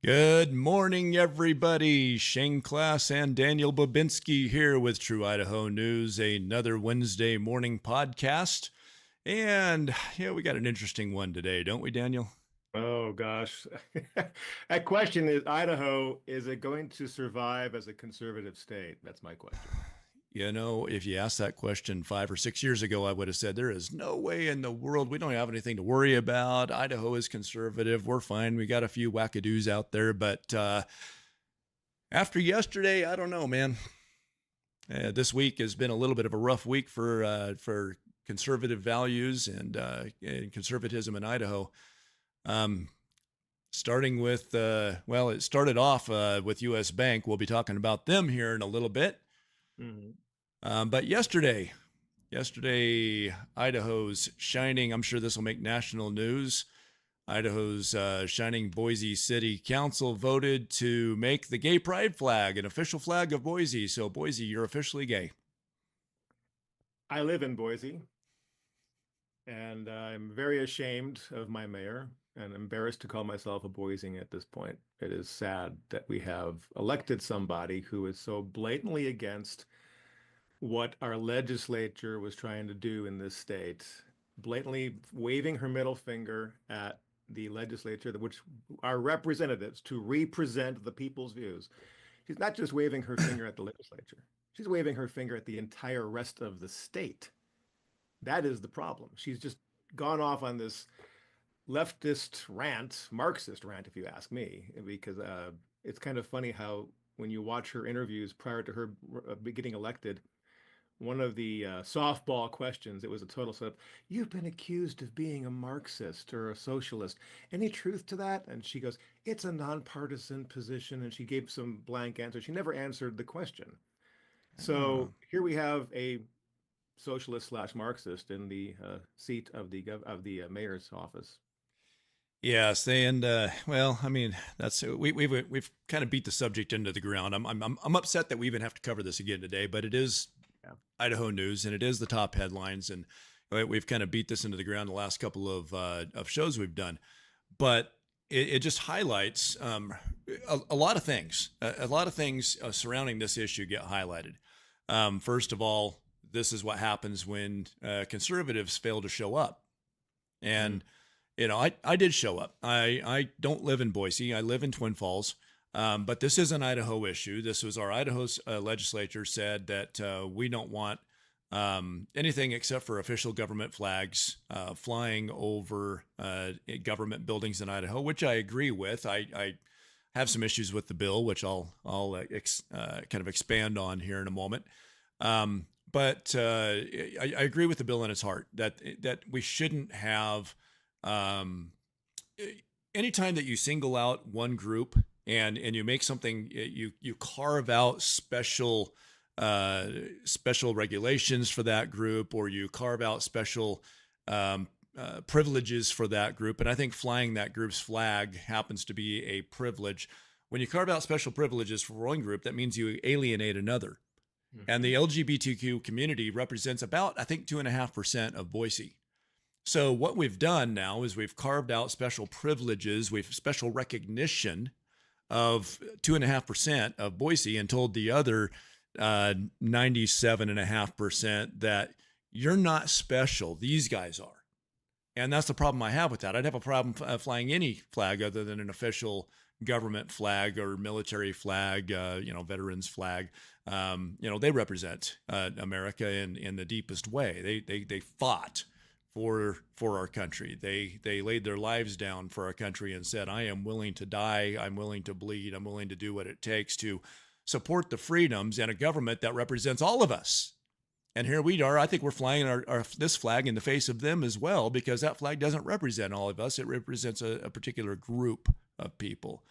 Good morning, everybody. Shane Class and Daniel Babinski here with True Idaho News, another Wednesday morning podcast. And yeah, we got an interesting one today, don't we, Daniel? Oh gosh. That question is Idaho, is it going to survive as a conservative state? That's my question. You know, if you asked that question 5 or 6 years ago, I would have said there is no way in the world. We don't have anything to worry about. Idaho is conservative. We're fine. We got a few wackadoos out there. But after yesterday, I don't know, man. This week has been a little bit of a rough week for conservative values and conservatism in Idaho. Um, Starting with it started off with U.S. Bank. We'll be talking about them here in a little bit. Mhm. But yesterday, Idaho's shining. I'm sure this will make national news. Idaho's shining Boise City Council voted to make the gay pride flag an official flag of Boise. So, Boise, you're officially gay. I live in Boise, and I'm very ashamed of my mayor and embarrassed to call myself a Boisean at this point. It is sad that we have elected somebody who is so blatantly against what our legislature was trying to do in this state, blatantly waving her middle finger at the legislature, which are representatives to represent the people's views. She's not just waving her finger at the legislature, she's waving her finger at the entire rest of the state. That is the problem. She's just gone off on this leftist rant, Marxist rant, if you ask me, because it's kind of funny how when you watch her interviews prior to her getting elected, one of the softball questions, it was a total setup. You've been accused of being a Marxist or a socialist. Any truth to that? And she goes, it's a nonpartisan position. And she gave some blank answer. She never answered the question. Oh. So here we have a socialist slash Marxist in the seat of the mayor's office. Yes, and well, I mean, that's we've kind of beat the subject into the ground. I'm upset that we even have to cover this again today, but it is Yeah. Idaho news, and it is the top headlines, and we've kind of beat this into the ground the last couple of shows we've done. But it just highlights a lot of things. A lot of things surrounding this issue get highlighted. First of all, this is what happens when conservatives fail to show up, Mm. and you know, I did show up. I don't live in Boise. I live in Twin Falls. But this is an Idaho issue. This was our Idaho's legislature said that we don't want anything except for official government flags flying over government buildings in Idaho, which I agree with. I have some issues with the bill, which I'll kind of expand on here in a moment. But I agree with the bill in its heart that we shouldn't have um, anytime that you single out one group and you make something you carve out special regulations for that group, or you carve out special privileges for that group. And I think flying that group's flag happens to be a privilege. When you carve out special privileges for one group, that means you alienate another. And Hmm. the LGBTQ community represents about, I think, 2.5% of Boise. So what we've done now is we've carved out special privileges, we've special recognition of 2.5% of Boise, and told the other 97.5% that you're not special. These guys are. And that's the problem I have with that. I'd have a problem flying any flag other than an official government flag or military flag, veterans flag. They represent America in the deepest way. They fought for our country. They laid their lives down for our country and said, I am willing to die, I'm willing to bleed, I'm willing to do what it takes to support the freedoms and a government that represents all of us. And here we are. I think we're flying this flag in the face of them as well, because that flag doesn't represent all of us. It represents a particular group of people.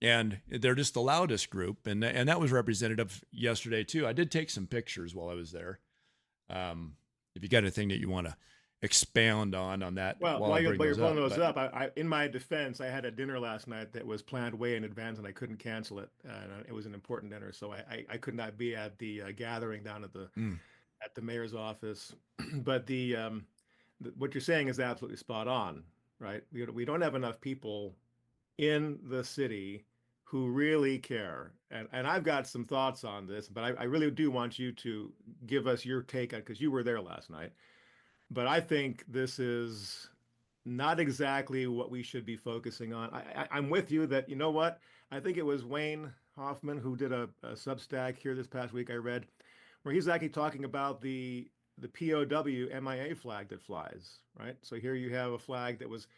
And they're just the loudest group. And that was representative yesterday, too. I did take some pictures while I was there. If you got anything that you want to expound on that Well, while I bring while you're those pulling up. those But up, in my defense, I had a dinner last night that was planned way in advance, and I couldn't cancel it. And it was an important dinner, so I could not be at the gathering down mm, at the mayor's office. But what you're saying is absolutely spot on, right? We don't have enough people in the city who really care. And I've got some thoughts on this, but I really do want you to give us your take on, because you were there last night. But I think this is not exactly what we should be focusing on. I'm with you that, you know what? I think it was Wayne Hoffman who did a Substack here this past week I read, where he's actually talking about the POW MIA flag that flies, right? So here you have a flag that was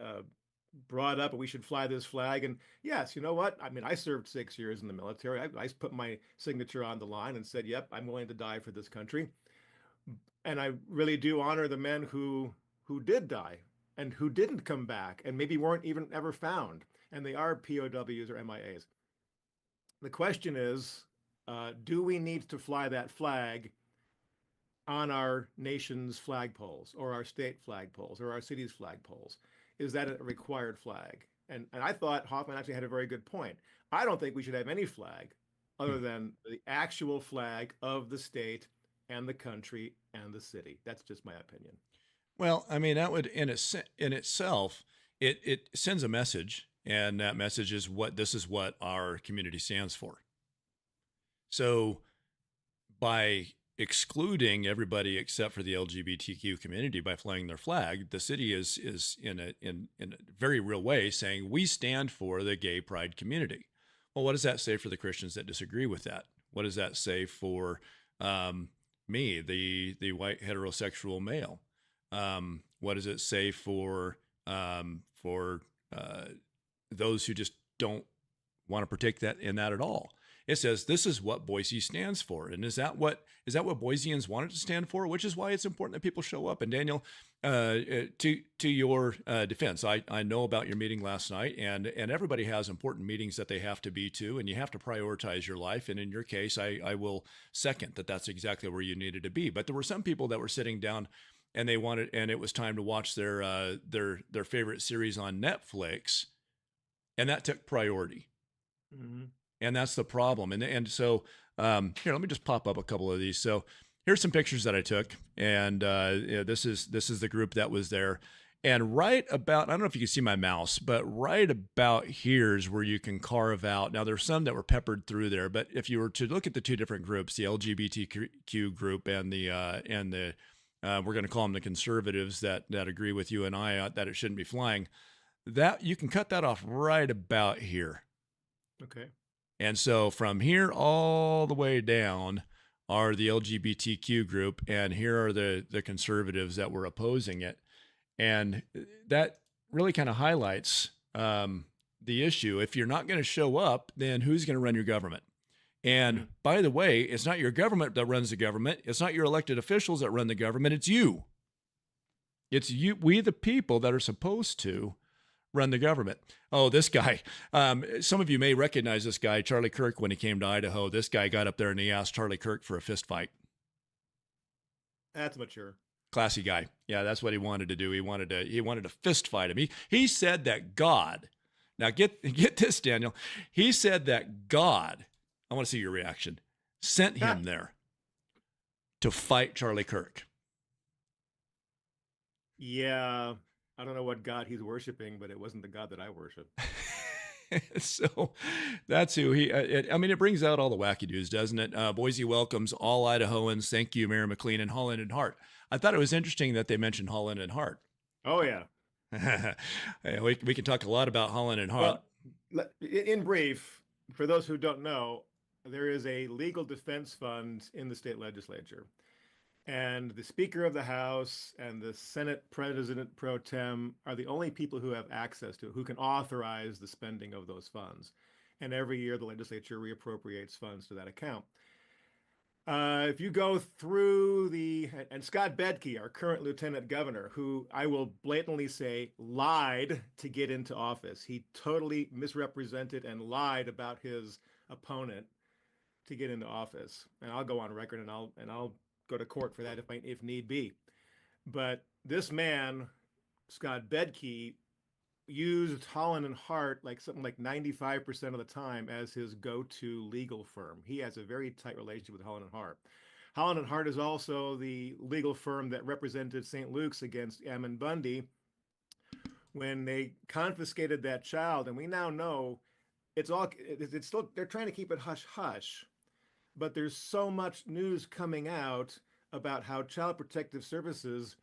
uh, brought up, and we should fly this flag. And yes, you know what? I mean, I served 6 years in the military. I put my signature on the line and said, "Yep, I'm willing to die for this country." And I really do honor the men who did die and who didn't come back and maybe weren't even ever found, and they are POWs or MIAs. The question is, do we need to fly that flag on our nation's flagpoles or our state flagpoles or our city's flagpoles? Is that a required flag? And I thought Hoffman actually had a very good point. I don't think we should have any flag other than the actual flag of the state and the country and the city. That's just my opinion. Well, I mean, that would in itself, it sends a message, and that message is this is what our community stands for. So by excluding everybody except for the LGBTQ community by flying their flag, the city is in a very real way saying we stand for the gay pride community. Well, what does that say for the Christians that disagree with that? What does that say for me, the white heterosexual male? What does it say for those who just don't want to partake in that at all? It says this is what Boise stands for, and is that what Boiseans wanted to stand for? Which is why it's important that people show up. And Daniel, to your defense, I know about your meeting last night, and everybody has important meetings that they have to be to, and you have to prioritize your life. And in your case, I will second that that's exactly where you needed to be. But there were some people that were sitting down, and it was time to watch their favorite series on Netflix, and that took priority. Mm-hmm. And that's the problem. And so here, let me just pop up a couple of these. So here's some pictures that I took, and this is the group that was there. And right about, I don't know if you can see my mouse, but right about here is where you can carve out. Now there's some that were peppered through there, but if you were to look at the two different groups, the LGBTQ group and the we're going to call them the conservatives that agree with you and I that it shouldn't be flying, that you can cut that off right about here. Okay. And so from here all the way down are the LGBTQ group, and here are the conservatives that were opposing it. And that really kind of highlights the issue. If you're not going to show up, then who's going to run your government? And by the way, it's not your government that runs the government. It's not your elected officials that run the government. It's you. It's you, we the people, that are supposed to run the government. Oh, this guy. Some of you may recognize this guy, Charlie Kirk, when he came to Idaho. This guy got up there and he asked Charlie Kirk for a fist fight. That's mature. Classy guy. Yeah, that's what he wanted to do. He wanted to fist fight him. He said that God, now get this, Daniel. He said that God, I want to see your reaction, sent him there to fight Charlie Kirk. Yeah. I don't know what God he's worshiping, but it wasn't the God that I worship. So that's who it brings out all the wackadoos, doesn't it? Boise welcomes all Idahoans. Thank you, Mayor McLean, and Holland and Hart. I thought it was interesting that they mentioned Holland and Hart. Oh, yeah. we can talk a lot about Holland and Hart. Well, in brief, for those who don't know, there is a legal defense fund in the state legislature. And the Speaker of the House and the Senate President pro tem are the only people who have access to it, who can authorize the spending of those funds. And every year the legislature reappropriates funds to that account. If you go through and Scott Bedke, our current lieutenant governor, who I will blatantly say lied to get into office. He totally misrepresented and lied about his opponent to get into office. And I'll go on record and I'll go to court for that if need be. But this man, Scott Bedke, used Holland and Hart something like 95% of the time as his go-to legal firm. He has a very tight relationship with Holland and Hart. Holland and Hart is also the legal firm that represented St. Luke's against Ammon Bundy when they confiscated that child. And we now know it's still, they're trying to keep it hush hush, but there's so much news coming out about how Child Protective Services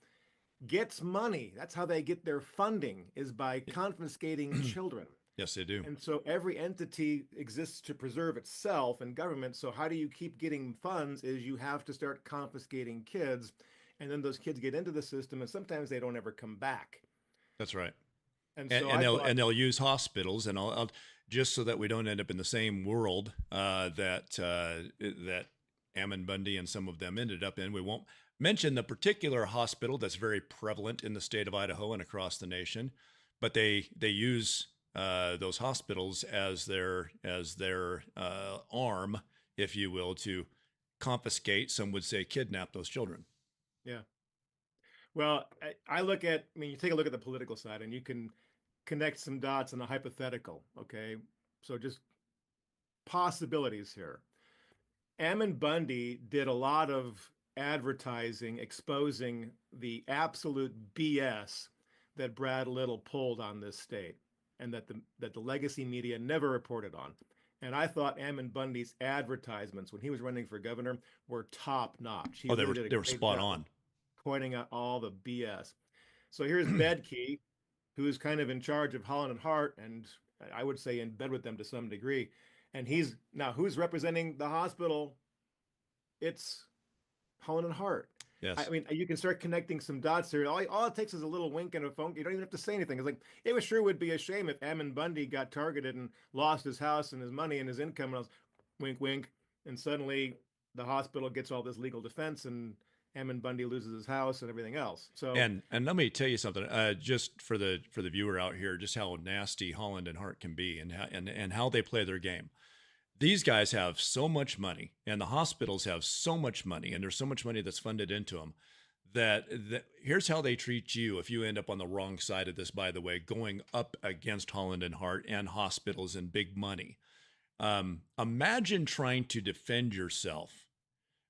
gets money. That's how they get their funding, is by confiscating children. Yes, they do. And so every entity exists to preserve itself and government. So how do you keep getting funds is you have to start confiscating kids. And then those kids get into the system and sometimes they don't ever come back. That's right. And And, so and I they'll thought, and they'll use hospitals, and I'll just so that we don't end up in the same world that Ammon Bundy and some of them ended up in. We won't mention the particular hospital that's very prevalent in the state of Idaho and across the nation, but they use those hospitals as their arm, if you will, to confiscate. Some would say kidnap those children. yeah. Well, I look at, I mean, you take a look at the political side and you can connect some dots on a hypothetical. Okay. So just possibilities here. Ammon Bundy did a lot of advertising exposing the absolute BS that Brad Little pulled on this state and that the legacy media never reported on. And I thought Ammon Bundy's advertisements when he was running for governor were top notch. He Oh, really did a they were great spot job on. pointing out all the BS. So here's Bedke, who's kind of in charge of Holland and Hart, and I would say in bed with them to some degree. And he's now, who's representing the hospital? It's Holland and Hart. Yes. I mean, you can start connecting some dots here. All it takes is a little wink and a phone. You don't even have to say anything. It's like, it was sure would be a shame if Ammon Bundy got targeted and lost his house and his money and his income. And I was wink, wink. And suddenly the hospital gets all this legal defense and Ammon Bundy loses his house and everything else. So, and let me tell you something, just for the viewer out here, just how nasty Holland and Hart can be, and how they play their game. These guys have so much money, and the hospitals have so much money, and there's so much money that's funded into them that here's how they treat you if you end up on the wrong side of this, by the way, going up against Holland and Hart and hospitals and big money. Imagine trying to defend yourself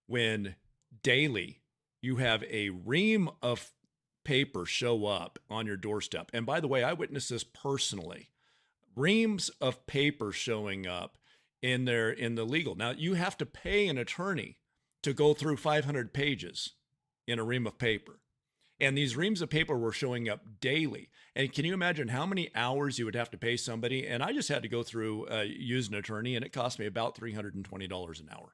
when daily you have a ream of paper show up on your doorstep. And by the way, I witnessed this personally. Reams of paper showing up in the legal. Now, you have to pay an attorney to go through 500 pages in a ream of paper. And these reams of paper were showing up daily. And can you imagine how many hours you would have to pay somebody? And I just had to go through, use an attorney, and it cost me about $320 an hour.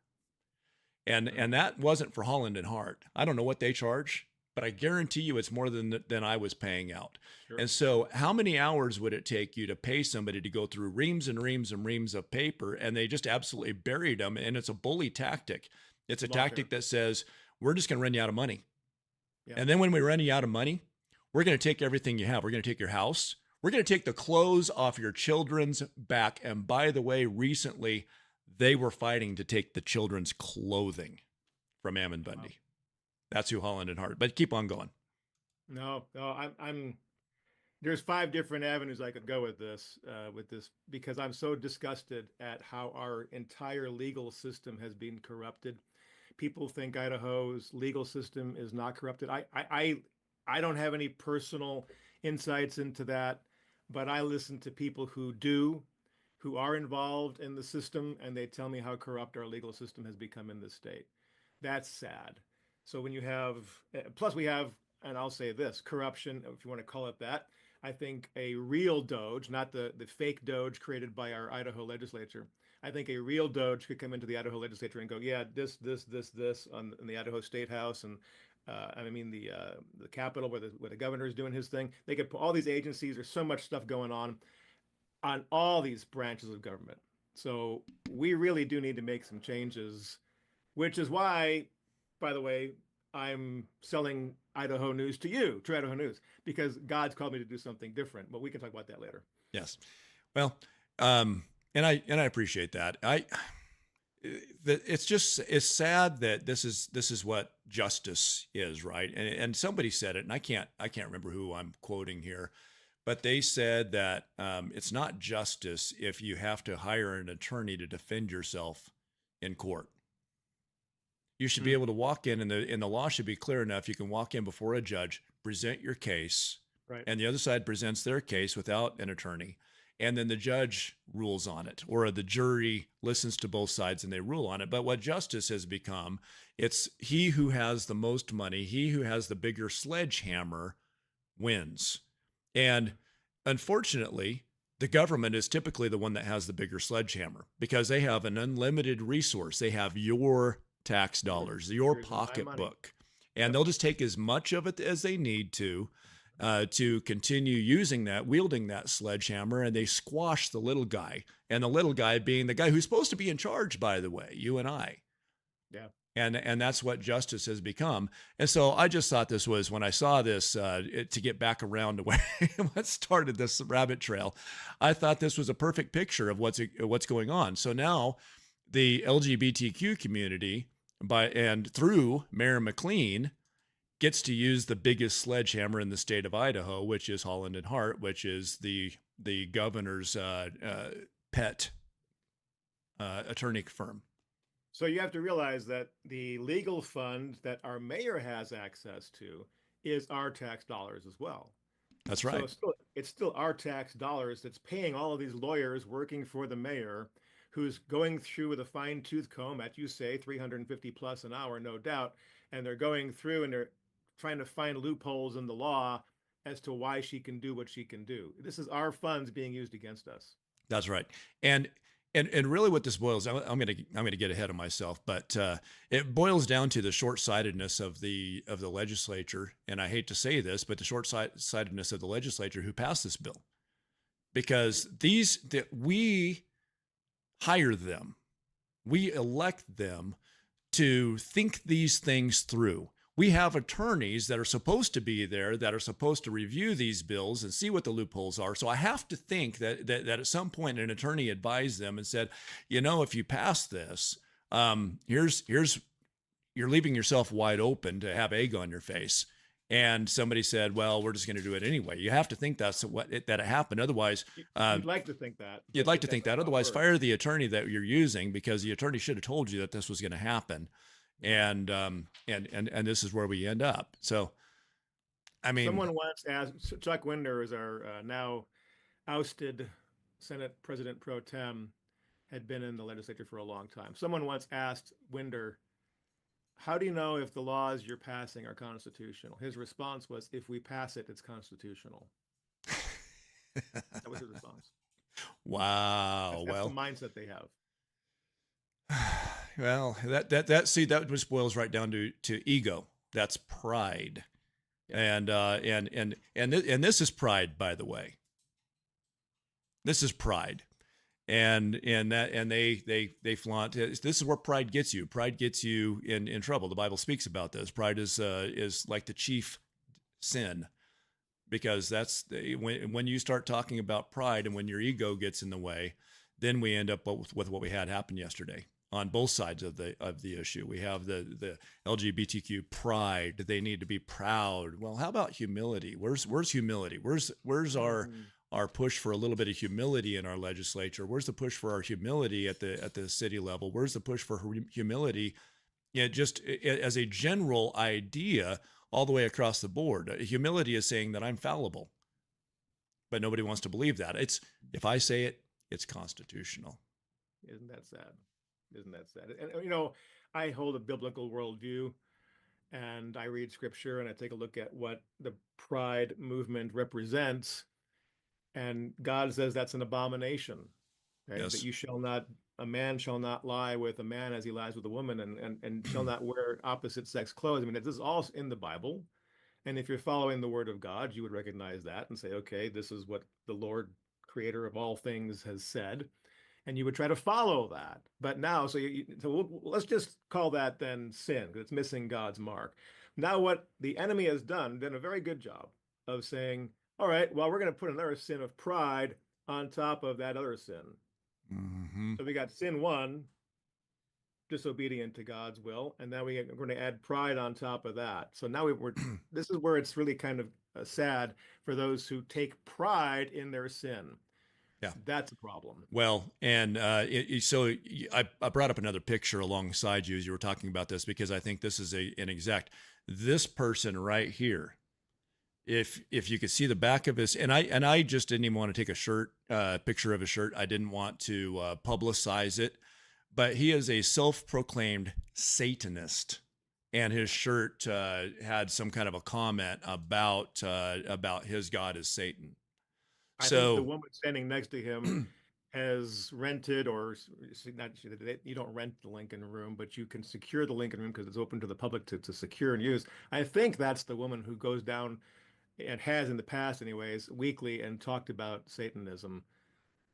And that wasn't for Holland and Hart. I don't know what they charge, but I guarantee you it's more than I was paying out. Sure. And so how many hours would it take you to pay somebody to go through reams and reams and reams of paper? And they just absolutely buried them. And it's a bully tactic. It's a tactic that says, we're just going to run you out of money. Yeah. And then when we run you out of money, we're going to take everything you have. We're going to take your house. We're going to take the clothes off your children's back. And by the way, recently, they were fighting to take the children's clothing from Ammon Bundy. Wow. That's who Holland and Hart. But keep on going. No, I'm. There's 5 different avenues I could go with this, because I'm so disgusted at how our entire legal system has been corrupted. People think Idaho's legal system is not corrupted. I don't have any personal insights into that, but I listen to people who are involved in the system, and they tell me how corrupt our legal system has become in this state. That's sad. So when you have, plus we have, and I'll say this, corruption, if you want to call it that, I think a real Doge, not the fake Doge created by our Idaho legislature. I think a real Doge could come into the Idaho legislature and go, yeah, this on in the Idaho State House, and I mean the Capitol where the governor is doing his thing. They could put all these agencies. There's so much stuff going on all these branches of government. So we really do need to make some changes, which is why, by the way, I'm selling Idaho News to you, True Idaho News, because God's called me to do something different. But we can talk about that later. Yes. Well, and I appreciate that. It's sad that this is what justice is, right? And somebody said it, and I can't remember who I'm quoting here, but they said that it's not justice if you have to hire an attorney to defend yourself in court. You should be able to walk in, and the law should be clear enough. You can walk in before a judge, present your case, right, and the other side presents their case without an attorney, and then the judge rules on it, or the jury listens to both sides and they rule on it. But what justice has become, it's he who has the most money, he who has the bigger sledgehammer wins. And unfortunately, the government is typically the one that has the bigger sledgehammer because they have an unlimited resource. They have your tax dollars, your pocketbook, and they'll just take as much of it as they need to continue using that, wielding that sledgehammer, and they squash the little guy. And the little guy being the guy who's supposed to be in charge, by the way, you and I. Yeah. And that's what justice has become. And so I just thought this was, when I saw this, to get back around to what started this rabbit trail, I thought this was a perfect picture of what's going on. So now the LGBTQ community, through Mayor McLean, gets to use the biggest sledgehammer in the state of Idaho, which is Holland and Hart, which is the governor's pet attorney firm. So you have to realize that the legal fund that our mayor has access to is our tax dollars as well. That's right. So it's still our tax dollars that's paying all of these lawyers working for the mayor, who's going through with a fine tooth comb, at, you say, 350 plus an hour, no doubt. And they're going through and they're trying to find loopholes in the law as to why she can do what she can do. This is our funds being used against us. That's right. And really what this boils, I'm going to get ahead of myself, but it boils down to the short-sightedness of the legislature. And I hate to say this, but the short-sightedness of the legislature who passed this bill, because we hire them, we elect them to think these things through. We have attorneys that are supposed to be there, that are supposed to review these bills and see what the loopholes are. So I have to think that at some point an attorney advised them and said, if you pass this, you're leaving yourself wide open to have egg on your face. And somebody said, well, we're just going to do it anyway. You have to think that it happened. Otherwise, you'd like to think that. You'd like to think that. Otherwise, fire the attorney that you're using, because the attorney should have told you that this was going to happen. And this is where we end up. So, I mean, someone once asked, Chuck Winder is our now ousted Senate President pro tem, had been in the legislature for a long time. Someone once asked Winder, how do you know if the laws you're passing are constitutional? His response was, if we pass it, it's constitutional. That was his response. Wow. That's the mindset they have. Well, that just boils right down to ego. That's pride. Yeah. And this is pride, by the way. This is pride. And they flaunt. This is where pride gets you. Pride gets you in trouble. The Bible speaks about this. Pride is like the chief sin, because that's when you start talking about pride and when your ego gets in the way, then we end up with what we had happen yesterday on both sides of the issue. We have the LGBTQ pride. They need to be proud. Well, how about humility? Where's humility? Where's our push for a little bit of humility in our legislature? Where's the push for our humility at the city level? Where's the push for humility, just as a general idea all the way across the board? Humility is saying that I'm fallible, but nobody wants to believe that. If I say it, it's constitutional. Isn't that sad? Isn't that sad? And I hold a biblical worldview, and I read scripture and I take a look at what the pride movement represents. And God says that's an abomination. Right? Yes. That a man shall not lie with a man as he lies with a woman, and shall not wear opposite sex clothes. I mean, this is all in the Bible. And if you're following the word of God, you would recognize that and say, okay, this is what the Lord, creator of all things, has said. And you would try to follow that. But now, let's just call that then sin, because it's missing God's mark. Now what the enemy has done a very good job of saying, all right, well, we're going to put another sin of pride on top of that other sin. Mm-hmm. So we got sin one, disobedient to God's will, and now we're going to add pride on top of that. So now we're this is where it's really kind of sad for those who take pride in their sin. Yeah, that's a problem. Well, and so I brought up another picture alongside you as you were talking about this, because I think this is this person right here if you could see the back of his, and I just didn't even want to take a picture of his shirt. I didn't want to publicize it, but he is a self-proclaimed Satanist, and his shirt had some kind of a comment about his God is Satan. I think the So woman standing next to him has rented, or not, you don't rent the Lincoln Room, but you can secure the Lincoln Room because it's open to the public to secure and use. I think that's the woman who goes down and has in the past, anyways, weekly and talked about Satanism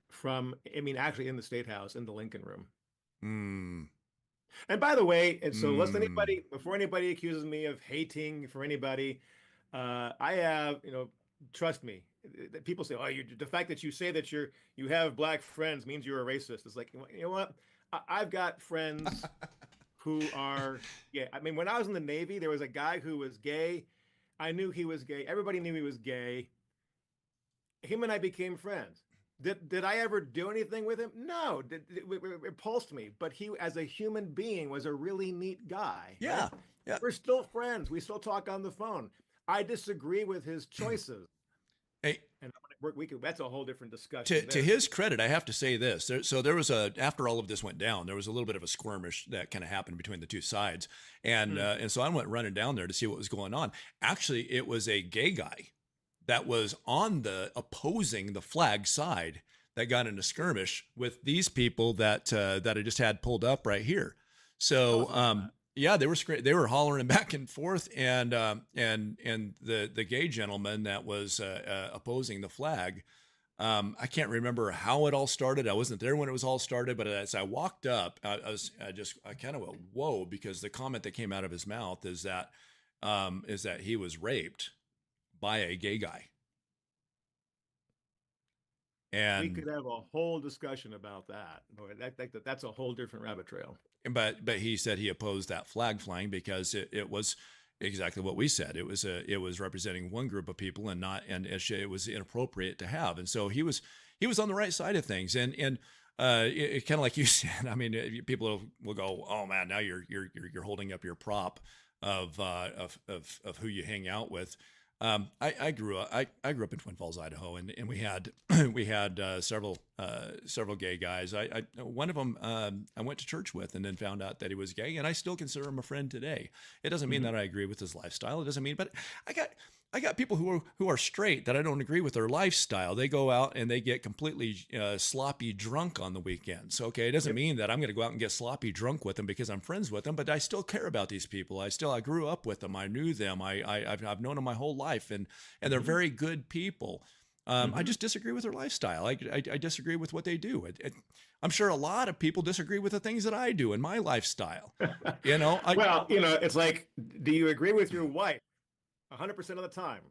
from, I mean, actually in the State House in the Lincoln Room. mm, And by the way, and so lest mm, anybody, before anybody accuses me of hating for anybody, I have, trust me, people say, oh, the fact that you say that you have black friends means you're a racist. It's like, you know what? I've got friends who are gay. I mean, when I was in the Navy, there was a guy who was gay. I knew he was gay. Everybody knew he was gay. Him and I became friends. Did I ever do anything with him? No, it repulsed me. But he, as a human being, was a really neat guy. yeah, Right? yeah. We're still friends. We still talk on the phone. I disagree with his choices, Hey, and that's a whole different discussion to there. his credit, I have to say this. So there was after all of this went down, there was a little bit of a skirmish that kind of happened between the two sides, and so I went running down there to see what was going on. Actually, it was a gay guy that was on the opposing the flag side that got in a skirmish with these people that I just had pulled up right here. Tell So us about that. yeah, they were hollering back and forth, and the gay gentleman that was opposing the flag. I can't remember how it all started. I wasn't there when it was all started, but as I walked up, I kind of went, whoa, because the comment that came out of his mouth is that he was raped by a gay guy. We And could have a whole discussion about that. Boy, that's a whole different rabbit trail. but he said he opposed that flag flying because it was exactly what we said. It was representing one group of people and not, and it was inappropriate to have. And so he was on the right side of things. And it kind of like you said. I mean, people will go, "Oh man, now you're holding up your prop of who you hang out with." I grew up in Twin Falls, Idaho, and we had several gay guys. One of them I went to church with, and then found out that he was gay, and I still consider him a friend today. It doesn't mean Mhm. that I agree with his lifestyle. It doesn't mean, but I got people who are straight that I don't agree with their lifestyle. They go out and they get completely sloppy drunk on the weekends. Okay, it doesn't Yep. mean that I'm going to go out and get sloppy drunk with them because I'm friends with them, but I still care about these people. I grew up with them. I knew them. I've known them my whole life, and they're Mhm. very good people. I Mhm. just disagree with their lifestyle. I disagree with what they do. I'm sure a lot of people disagree with the things that I do in my lifestyle. You know, I Well, it's like, do you agree with your wife 100% of the time?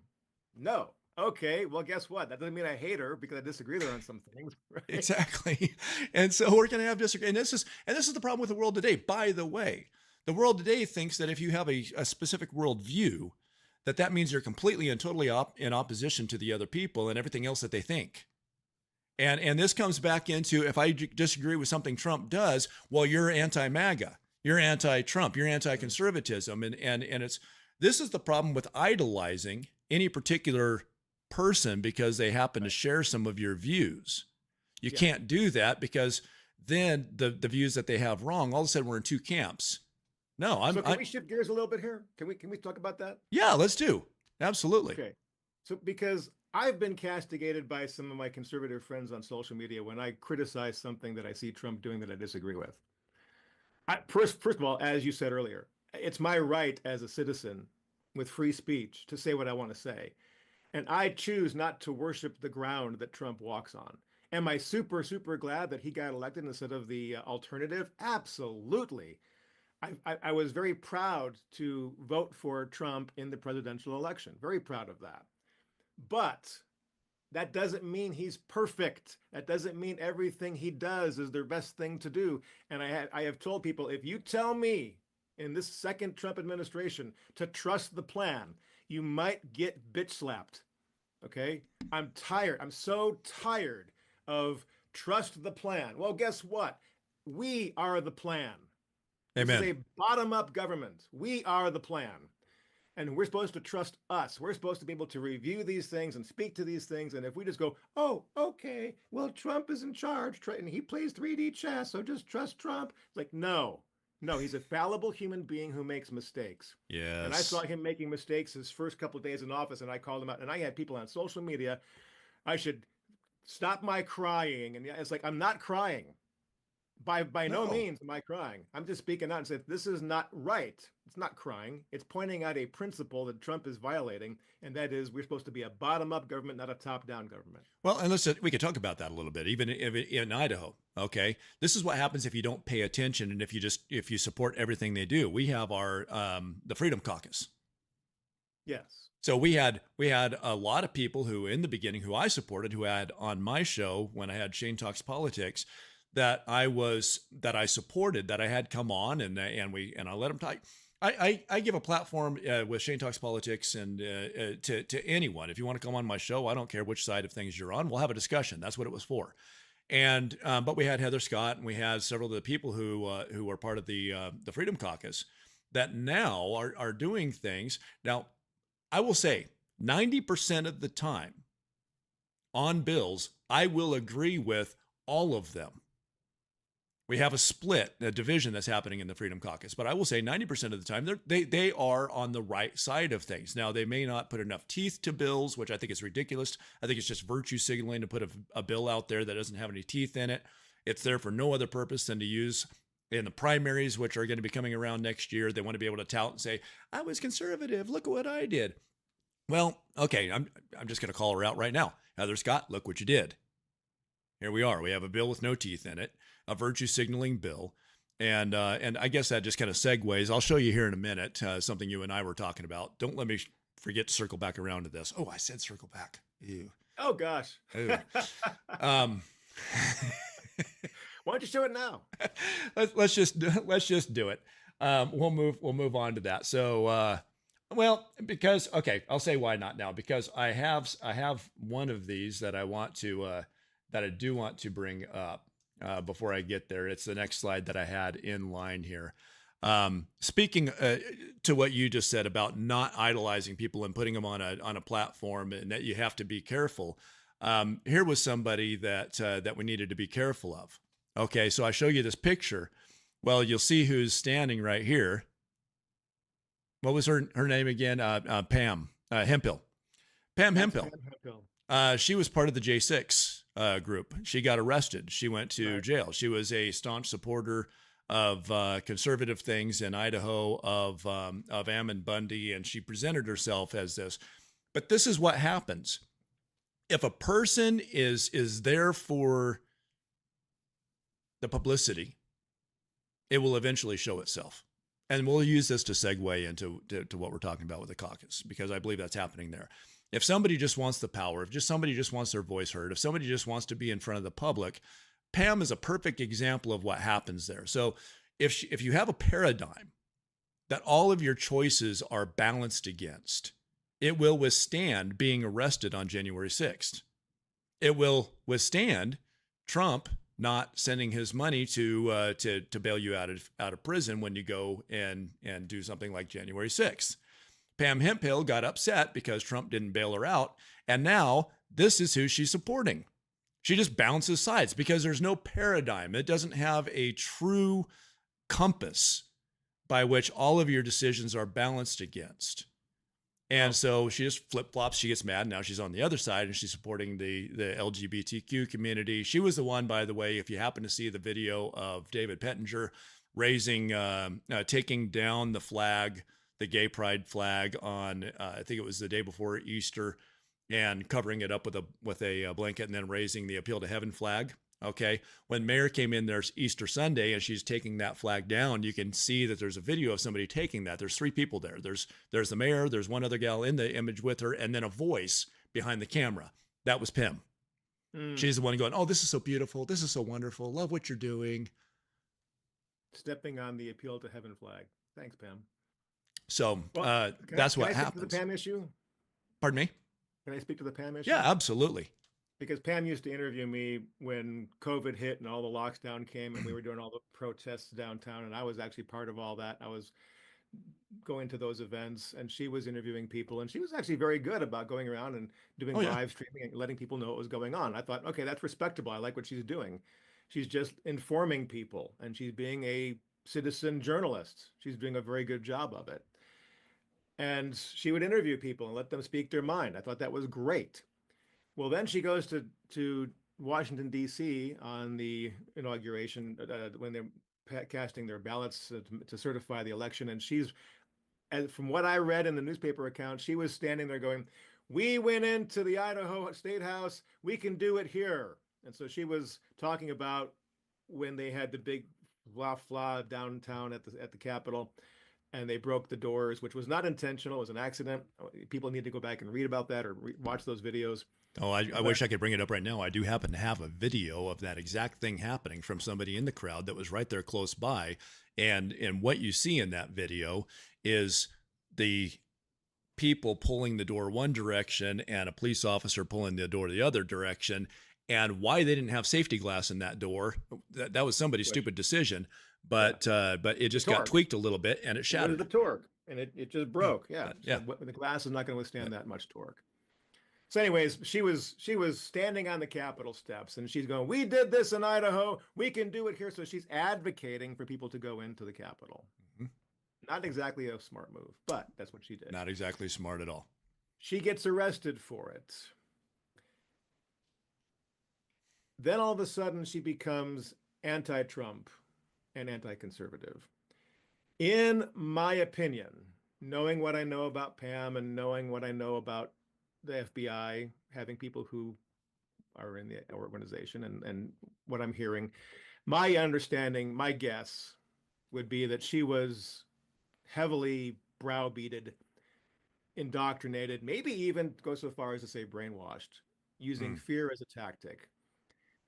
No. Okay, well, guess what? That doesn't mean I hate her because I disagree with her on some things, right? exactly. And so we're going to have disagreement. And this is the problem with the world today. By the way, the world today thinks that if you have a specific worldview, that means you're completely and totally in opposition to the other people and everything else that they think. And this comes back into, if I disagree with something Trump does, well, you're anti-MAGA, you're anti-Trump, you're anti-conservatism, and this is the problem with idolizing any particular person because they happen to share some of your views. You Yeah. can't do that because then the views that they have wrong, all of a sudden we're in two camps. No, So can we shift gears a little bit here? Can we talk about that? yeah, let's do. Absolutely. Okay. So because I've been castigated by some of my conservative friends on social media when I criticize something that I see Trump doing that I disagree with. First of all, as you said earlier, it's my right as a citizen with free speech to say what I want to say. And I choose not to worship the ground that Trump walks on. Am I super, super glad that he got elected instead of the alternative? Absolutely. I was very proud to vote for Trump in the presidential election. Very proud of that. But that doesn't mean he's perfect. That doesn't mean everything he does is their best thing to do. And I have told people, if you tell me in this second Trump administration to trust the plan, you might get bitch slapped. Okay? I'm tired. I'm so tired of trust the plan. Well, guess what? We are the plan. This is Amen. a bottom-up government. We are the plan. And we're supposed to trust us. We're supposed to be able to review these things and speak to these things. And if we just go, oh, okay, well, Trump is in charge and he plays 3D chess, so just trust Trump. It's like, no, no, he's a fallible human being who makes mistakes. And I saw Yes. him making mistakes his first couple of days in office, and I called him out. And I had people on social media, I should stop my crying. And it's like, I'm not crying. By no No. means am I crying. I'm just speaking out and saying this is not right. It's not crying. It's pointing out a principle that Trump is violating, and that is we're supposed to be a bottom-up government, not a top-down government. Well, and listen, we could talk about that a little bit, even if in Idaho. Okay, this is what happens if you don't pay attention and if you support everything they do. We have our the Freedom Caucus. Yes. So we had a lot of people who, in the beginning, who I supported, who had on my show when I had Shane Talks Politics, that I supported, that I had come on, and I let them talk. I give a platform with Shane Talks Politics and to anyone. If you want to come on my show, I don't care which side of things you're on. We'll have a discussion. That's what it was for. And but we had Heather Scott, and we had several of the people who were part of the Freedom Caucus that now are doing things. Now, I will say 90% of the time on bills, I will agree with all of them. We have a split, a division that's happening in the Freedom Caucus, but I will say 90% of the time they are on the right side of things. Now, they may not put enough teeth to bills, which I think is ridiculous. I think it's just virtue signaling to put a bill out there that doesn't have any teeth in it. It's there for no other purpose than to use in the primaries, which are going to be coming around next year. They want to be able to tout and say, I was conservative. Look at what I did. Well, okay, I'm just going to call her out right now. Heather Scott, look what you did. Here we are. We have a bill with no teeth in it, a virtue signaling bill. And I guess that just kind of segues. I'll show you here in a minute something you and I were talking about. Don't let me forget to circle back around to this. Oh, I said circle back. Ew. Oh, gosh. Ew. Why don't you show it now? let's just do it. We'll move on to that. So, well, because, okay, I'll say why not now, because I have one of these that I do want to bring up before I get there. It's the next slide that I had in line here. Speaking to what you just said about not idolizing people and putting them on a platform, and that you have to be careful. Here was somebody that we needed to be careful of. Okay, so I show you this picture. Well, you'll see who's standing right here. What was her name again? Pam Hemphill. Pam Hemphill. She was part of the J6 group. She got arrested. She went to jail. She was a staunch supporter of conservative things in Idaho, of Ammon Bundy, and she presented herself as this. But this is what happens. If a person is there for the publicity, it will eventually show itself. And we'll use this to segue into to what we're talking about with the caucus, because I believe that's happening there. If somebody just wants the power, if somebody just wants their voice heard, if somebody just wants to be in front of the public, Pam is a perfect example of what happens there. So if you have a paradigm that all of your choices are balanced against, it will withstand being arrested on January 6th. It will withstand Trump not sending his money to bail you out of prison when you go and do something like January 6th. Pam Hemphill got upset because Trump didn't bail her out, and now this is who she's supporting. She just bounces sides because there's no paradigm. It doesn't have a true compass by which all of your decisions are balanced against. And so she just flip-flops. She gets mad. Now she's on the other side, and she's supporting the LGBTQ community. She was the one, by the way, if you happen to see the video of David Pettinger taking down the flag, the gay pride flag on, I think it was the day before Easter, and covering it up with a blanket, and then raising the Appeal to Heaven flag. Okay. When Mayor came in there's Easter Sunday and she's taking that flag down, you can see that there's a video of somebody taking that. There's three people there. There's the mayor, there's one other gal in the image with her, and then a voice behind the camera. That was Pam. She's the one going, oh, this is so beautiful. This is so wonderful. Love what you're doing. Stepping on the Appeal to Heaven flag. Thanks, Pam. So that's what happens. Can I speak to the Pam issue? Pardon me? Can I speak to the Pam issue? Yeah, absolutely. Because Pam used to interview me when COVID hit and all the lockdown came and we were doing all the protests downtown. And I was actually part of all that. I was going to those events, and she was interviewing people, and she was actually very good about going around and doing Oh yeah. live streaming and letting people know what was going on. I thought, okay, that's respectable. I like what she's doing. She's just informing people, and she's being a citizen journalist. She's doing a very good job of it. And she would interview people and let them speak their mind. I thought that was great. Well, then she goes to Washington, D.C. on the inauguration when they're casting their ballots to certify the election. And she's, and from what I read in the newspaper account, she was standing there going, "We went into the Idaho State House. We can do it here." And so she was talking about when they had the big blah blah downtown at the Capitol, and they broke the doors, which was not intentional. It was an accident. People need to go back and read about that or watch those videos. Oh, I wish I could bring it up right now. I do happen to have a video of that exact thing happening from somebody in the crowd that was right there close by. And what you see in that video is the people pulling the door one direction and a police officer pulling the door the other direction. And why they didn't have safety glass in that door, that was somebody's stupid decision. But it just got tweaked a little bit and it shattered. The torque, and it just broke. Yeah. Yeah. So the glass is not going to withstand that much torque. So anyways, she was standing on the Capitol steps and she's going, "We did this in Idaho. We can do it here." So she's advocating for people to go into the Capitol. Mm-hmm. Not exactly a smart move, but that's what she did. Not exactly smart at all. She gets arrested for it. Then all of a sudden she becomes anti-Trump and anti-conservative. In my opinion, knowing what I know about Pam and knowing what I know about the FBI, having people who are in the organization and what I'm hearing, my understanding, my guess would be that she was heavily browbeated, indoctrinated, maybe even go so far as to say brainwashed, using fear as a tactic.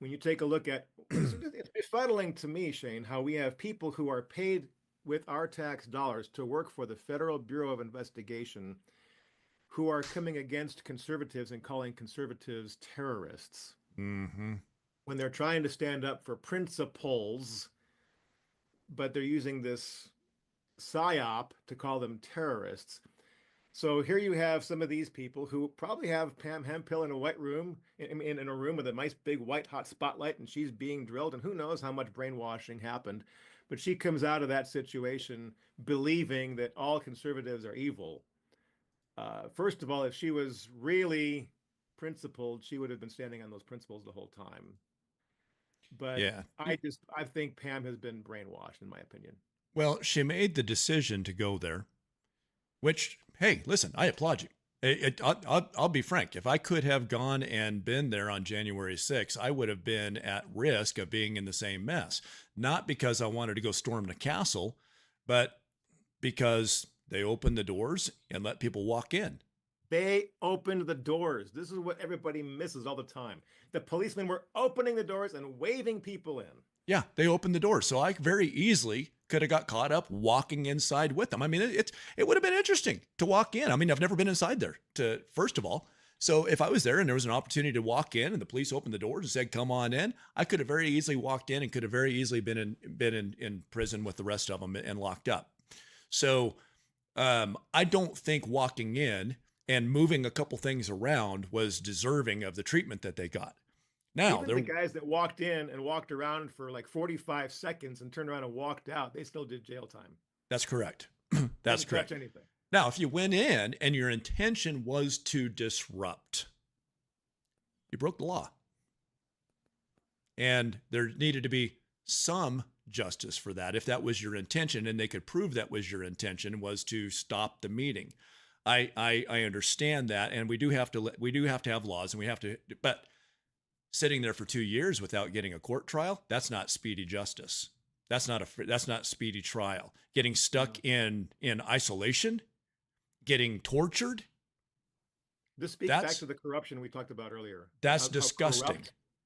When you take a look at, it's befuddling to me, Shane, how we have people who are paid with our tax dollars to work for the Federal Bureau of Investigation who are coming against conservatives and calling conservatives terrorists. Mm-hmm. When they're trying to stand up for principles, but they're using this psyop to call them terrorists. So here you have some of these people who probably have Pam Hemphill in a white room, in a room with a nice big white hot spotlight, and she's being drilled, and who knows how much brainwashing happened. But she comes out of that situation believing that all conservatives are evil. First of all, if she was really principled, she would have been standing on those principles the whole time. But yeah, I think Pam has been brainwashed, in my opinion. Well, she made the decision to go there, which, hey, listen, I applaud you. I'll be frank. If I could have gone and been there on January 6th, I would have been at risk of being in the same mess. Not because I wanted to go storm the castle, but because they opened the doors and let people walk in. They opened the doors. This is what everybody misses all the time. The policemen were opening the doors and waving people in. Yeah, they opened the doors. So I very easily could have got caught up walking inside with them. I mean, it would have been interesting to walk in. I mean, I've never been inside there, first of all. So if I was there and there was an opportunity to walk in and the police opened the doors and said, "Come on in," I could have very easily walked in and could have very easily been in prison with the rest of them and locked up. So I don't think walking in and moving a couple things around was deserving of the treatment that they got. Now, even the guys that walked in and walked around for like 45 seconds and turned around and walked out, they still did jail time. That's correct. That's correct. Touch anything. Now, if you went in and your intention was to disrupt, you broke the law. And there needed to be some justice for that. If that was your intention and they could prove that was your intention, was to stop the meeting. I understand that. And we do have to have laws, and we have to, but sitting there for 2 years without getting a court trial, that's not speedy justice. That's not speedy trial. Getting stuck in isolation, getting tortured. This speaks back to the corruption we talked about earlier. That's disgusting.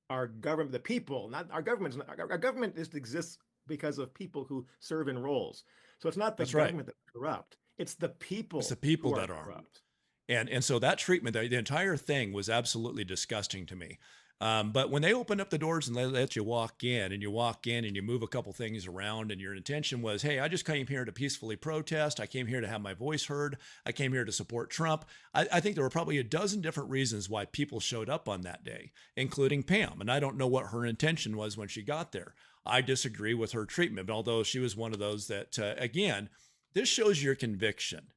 Our government, the people, not our government. Our government just exists because of people who serve in roles. So it's not the government that's corrupt. It's the people. It's the people that are corrupt. And so that treatment, the entire thing was absolutely disgusting to me. But when they open up the doors and they let you walk in, and you walk in and you move a couple things around, and your intention was, hey, I just came here to peacefully protest. I came here to have my voice heard. I came here to support Trump. I think there were probably a dozen different reasons why people showed up on that day, including Pam. And I don't know what her intention was when she got there. I disagree with her treatment, although she was one of those that, again, this shows your conviction.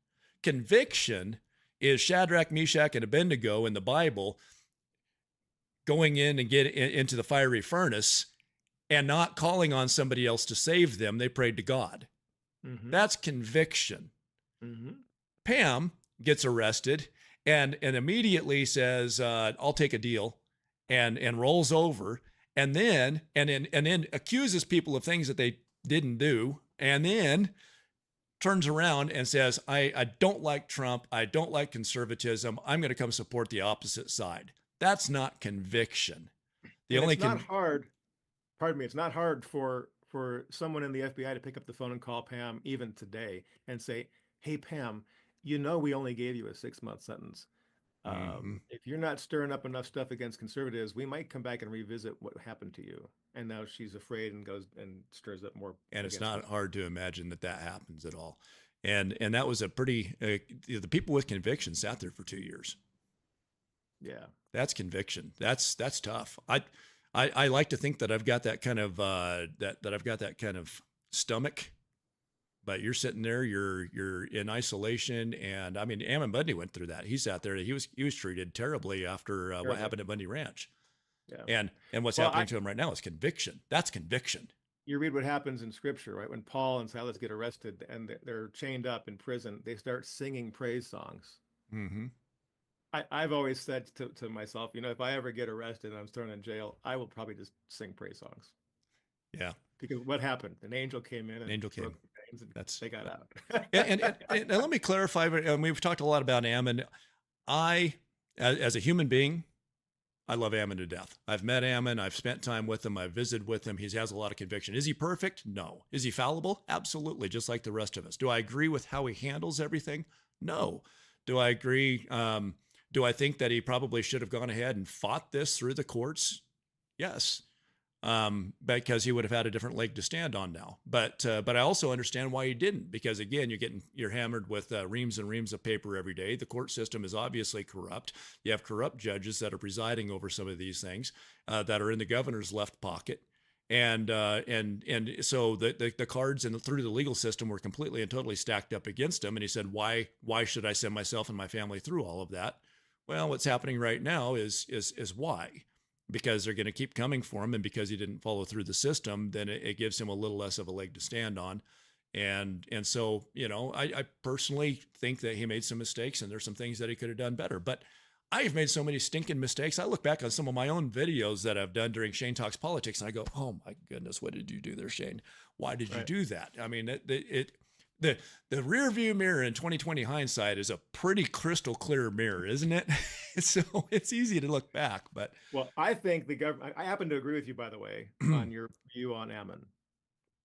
Conviction is Shadrach, Meshach, and Abednego in the Bible going in and get into the fiery furnace and not calling on somebody else to save them. They prayed to God. Mm-hmm. That's conviction. Mm-hmm. Pam gets arrested and immediately says, I'll take a deal, and rolls over, and then accuses people of things that they didn't do, and then turns around and says, I don't like Trump. I don't like conservatism. I'm going to come support the opposite side. That's not conviction. It's not hard. Pardon me. It's not hard for someone in the FBI to pick up the phone and call Pam even today and say, hey, Pam, we only gave you a 6-month sentence. If you're not stirring up enough stuff against conservatives, we might come back and revisit what happened to you. And now she's afraid and goes and stirs up more. And it's not hard to imagine that happens at all. And that was a pretty, the people with conviction sat there for 2 years. Yeah. That's conviction. That's tough. I like to think that I've got that kind of, that I've got that kind of stomach. But you're sitting there, you're in isolation, and I mean, Ammon Bundy went through that. He sat there. He was treated terribly after what happened at Bundy Ranch. Yeah. And what's happening to him right now is conviction. That's conviction. You read what happens in Scripture, right? When Paul and Silas get arrested and they're chained up in prison, they start singing praise songs. Mm-hmm. I've always said to myself, if I ever get arrested and I'm thrown in jail, I will probably just sing praise songs. Yeah. Because what happened? An angel came in. And they got out. and let me clarify. We've talked a lot about Ammon. As a human being, I love Ammon to death. I've met Ammon. I've spent time with him. I've visited with him. He has a lot of conviction. Is he perfect? No. Is he fallible? Absolutely, just like the rest of us. Do I agree with how he handles everything? No. Do I agree? Do I think that he probably should have gone ahead and fought this through the courts? Yes. Because he would have had a different leg to stand on now. But I also understand why he didn't, because again, you're hammered with reams and reams of paper every day. The court system is obviously corrupt. You have corrupt judges that are presiding over some of these things that are in the governor's left pocket. And so the cards and through the legal system were completely and totally stacked up against him. And he said, why should I send myself and my family through all of that? Well, what's happening right now is why. Because they're going to keep coming for him, and because he didn't follow through the system, then it gives him a little less of a leg to stand on. And so, I personally think that he made some mistakes, and there's some things that he could have done better. But I've made so many stinking mistakes. I look back on some of my own videos that I've done during Shane Talks Politics, and I go, oh my goodness, what did you do there, Shane? Why did you do that? I mean, the rear view mirror in 2020 hindsight is a pretty crystal clear mirror, isn't it? So it's easy to look back, but. Well, I think the government, I happen to agree with you, by the way, on your view on Ammon.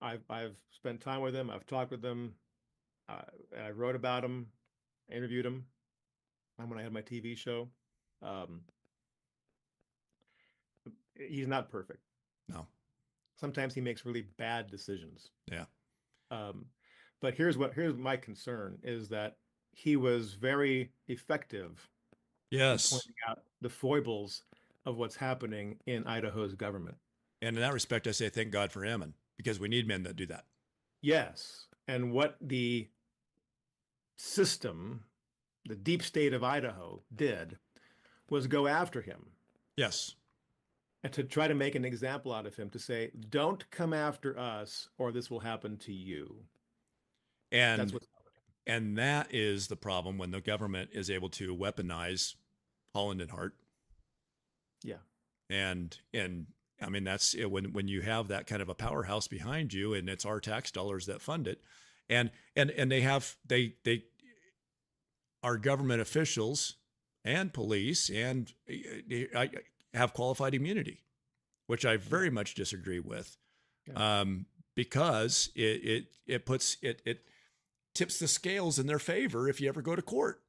I've spent time with him. I've talked with him. I wrote about him, interviewed him when I had my TV show. He's not perfect. No. Sometimes he makes really bad decisions. Yeah. But here's my concern is that he was very effective. Yes. In pointing out the foibles of what's happening in Idaho's government. And in that respect, I say thank God for Ammon, because we need men that do that. Yes. And what the system, the deep state of Idaho did was go after him. Yes. And to try to make an example out of him, to say, don't come after us or this will happen to you. And that's what's happening. And that is the problem when the government is able to weaponize Holland and Hart. Yeah. And I mean, that's when you have that kind of a powerhouse behind you, and it's our tax dollars that fund it. And they are government officials and police and have qualified immunity, which I very much disagree with. Yeah. Because it tips the scales in their favor if you ever go to court.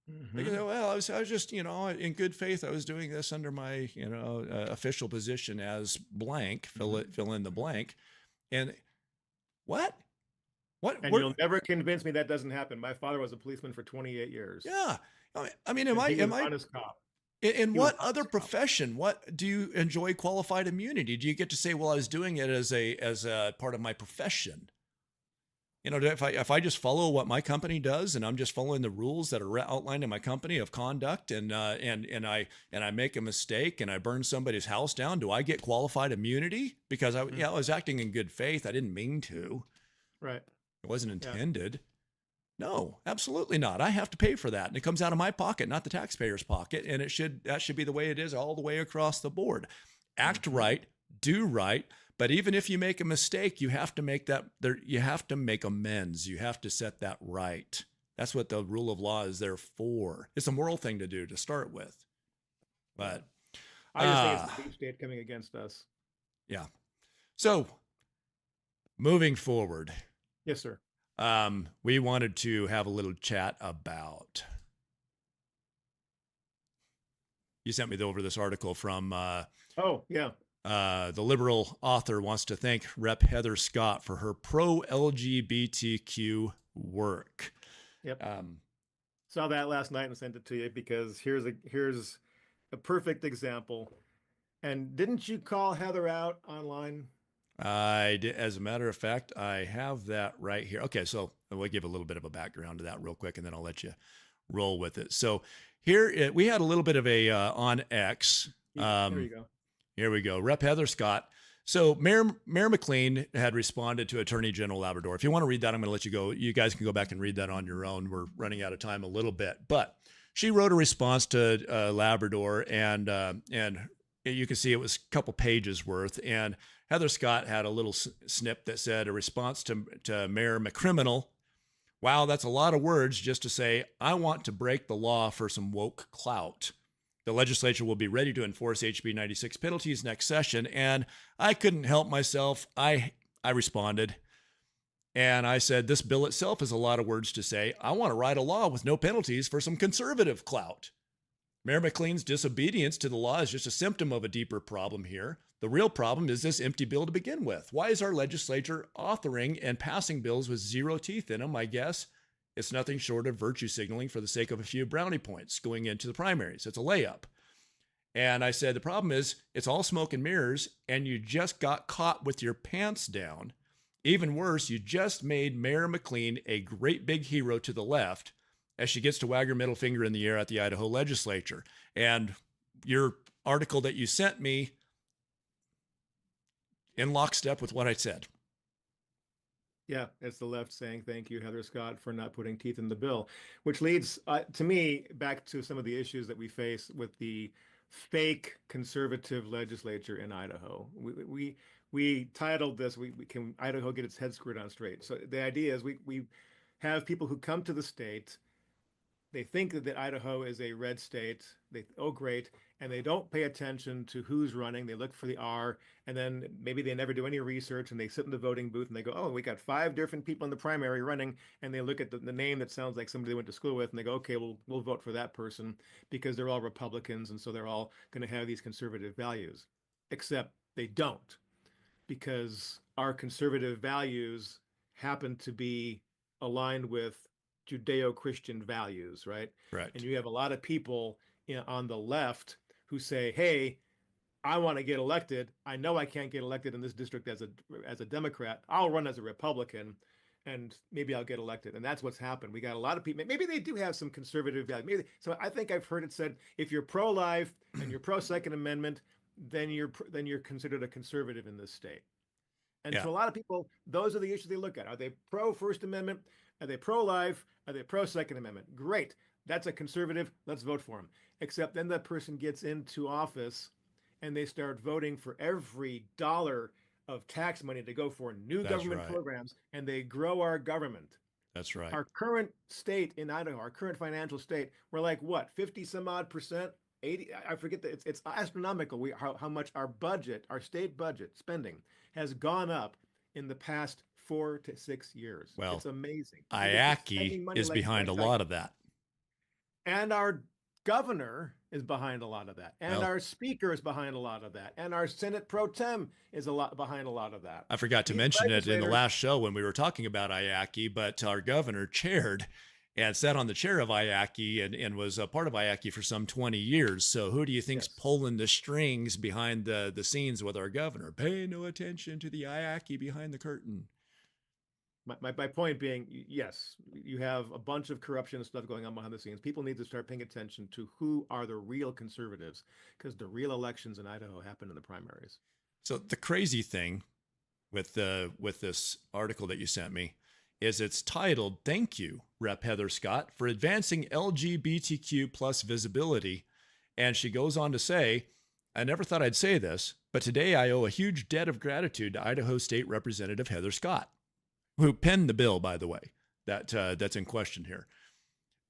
They Hmm. go, well, I was just, in good faith, I was doing this under my, official position as blank, Hmm. fill in the blank. And what? What? And Where? you'll never convince me that doesn't happen. My father was a policeman for 28 years, Yeah. I mean, and he was am an I, honest cop. in He was an what other honest cop. profession, what do you enjoy qualified immunity? Do you get to say, well, I was doing it as a part of my profession? If I just follow what my company does and I'm just following the rules that are outlined in my company of conduct, and I make a mistake and I burn somebody's house down, do I get qualified immunity because Mhm. I was acting in good faith? I didn't mean to. Right. It wasn't Yeah. intended. No, absolutely not. I have to pay for that, and it comes out of my pocket, not the taxpayer's pocket, and that should be the way it is all the way across the board. Act Hmm. right, do right, but even if you make a mistake, you have to make that there you have to make amends. You have to set that right. That's what the rule of law is there for. It's a moral thing to do to start with. Yeah. But I just think it's uh the deep state coming against us. yeah. So, moving forward, Yes, sir. we wanted to have a little chat about you sent me over this article from Oh, yeah. the liberal author wants to thank Rep. Heather Scott for her pro LGBTQ work. Yep. Um, Saw that last night and sent it to you because here's a perfect example. And didn't you call Heather out online? as a matter of fact, I have that right here. Okay, so we'll give a little bit of a background to that real quick, and then I'll let you roll with it. So we had a little bit of a on X. Here you go. Here we go. Rep. Heather Scott. So Mayor McLean had responded to Attorney General Labrador. If you want to read that, I'm going to let you go. You guys can go back and read that on your own. We're running out of time a little bit, but she wrote a response to Labrador, and you can see it was a couple pages worth. And Heather Scott had a little snip that said a response to Mayor McCriminal. Wow, that's a lot of words just to say I want to break the law for some woke clout. The legislature will be ready to enforce HB 96 penalties next session. And I couldn't help myself. I responded and I said, this bill itself is a lot of words to say. I want to write a law with no penalties for some conservative clout. Mayor McLean's disobedience to the law is just a symptom of a deeper problem here. The real problem is this empty bill to begin with. Why is our legislature authoring and passing bills with zero teeth in them? I guess it's nothing short of virtue signaling for the sake of a few brownie points going into the primaries. It's a layup. And I said, the problem is it's all smoke and mirrors, and you just got caught with your pants down. Even worse, you just made Mayor McLean a great big hero to the left as she gets to wag her middle finger in the air at the Idaho legislature. And your article that you sent me in lockstep with what I said. Yeah, it's the left saying thank you, Heather Scott, for not putting teeth in the bill, which leads to me back to some of the issues that we face with the fake conservative legislature in Idaho. We titled this "We Can Idaho Get Its Head Screwed on Straight?" So the idea is we have people who come to the state. They think that Idaho is a red state. Oh great, and they don't pay attention to who's running. They look for the R, and then maybe they never do any research, and they sit in the voting booth and they go, "Oh, we got 5 different people in the primary running," and they look at the name that sounds like somebody they went to school with, and they go, "Okay, we'll vote for that person because they're all Republicans, and so they're all going to have these conservative values." Except they don't, because our conservative values happen to be aligned with Judeo-Christian values, right? And Correct. you have a lot of people on the left who say, "Hey, I want to get elected. I know I can't get elected in this district as a Democrat. I'll run as a Republican, and maybe I'll get elected." And that's what's happened. We got a lot of people. Maybe they do have some conservative value. Maybe so. I think I've heard it said if you're pro-life and you're pro-Second Amendment, then you're considered a conservative in this state. And Yeah. to a lot of people, those are the issues they look at. Are they pro First Amendment? Are they pro life? Are they pro Second Amendment? Great. That's a conservative. Let's vote for him. Except then that person gets into office and they start voting for every dollar of tax money to go for new That's government right. programs, and they grow our government. That's right. Our current state in Idaho, our current financial state, we're like what, 50 some odd percent? 80, I forget that it's astronomical how much our budget, our state budget spending has gone up in the past 4 to 6 years. Well, It's amazing. And we're IACI spending money is behind like a lot of that. And our governor is behind a lot of that. And Well, our speaker is behind a lot of that. And our Senate pro tem is a lot behind a lot of that. I forgot to These mention it in the legislators, last show when we were talking about IACI, but our governor chaired and sat on the chair of IACI and was a part of IACI for some 20 years. So who do you think's yes. pulling the strings behind the scenes with our governor? Pay no attention to the IACI behind the curtain. My point being, yes, you have a bunch of corruption and stuff going on behind the scenes. People need to start paying attention to who are the real conservatives, because the real elections in Idaho happen in the primaries. So the crazy thing with this article that you sent me is it's titled "Thank You, Rep. Heather Scott, for advancing LGBTQ plus visibility," and she goes on to say, "I never thought I'd say this, but today I owe a huge debt of gratitude to Idaho State Representative Heather Scott, who penned the bill, by the way, that's in question here.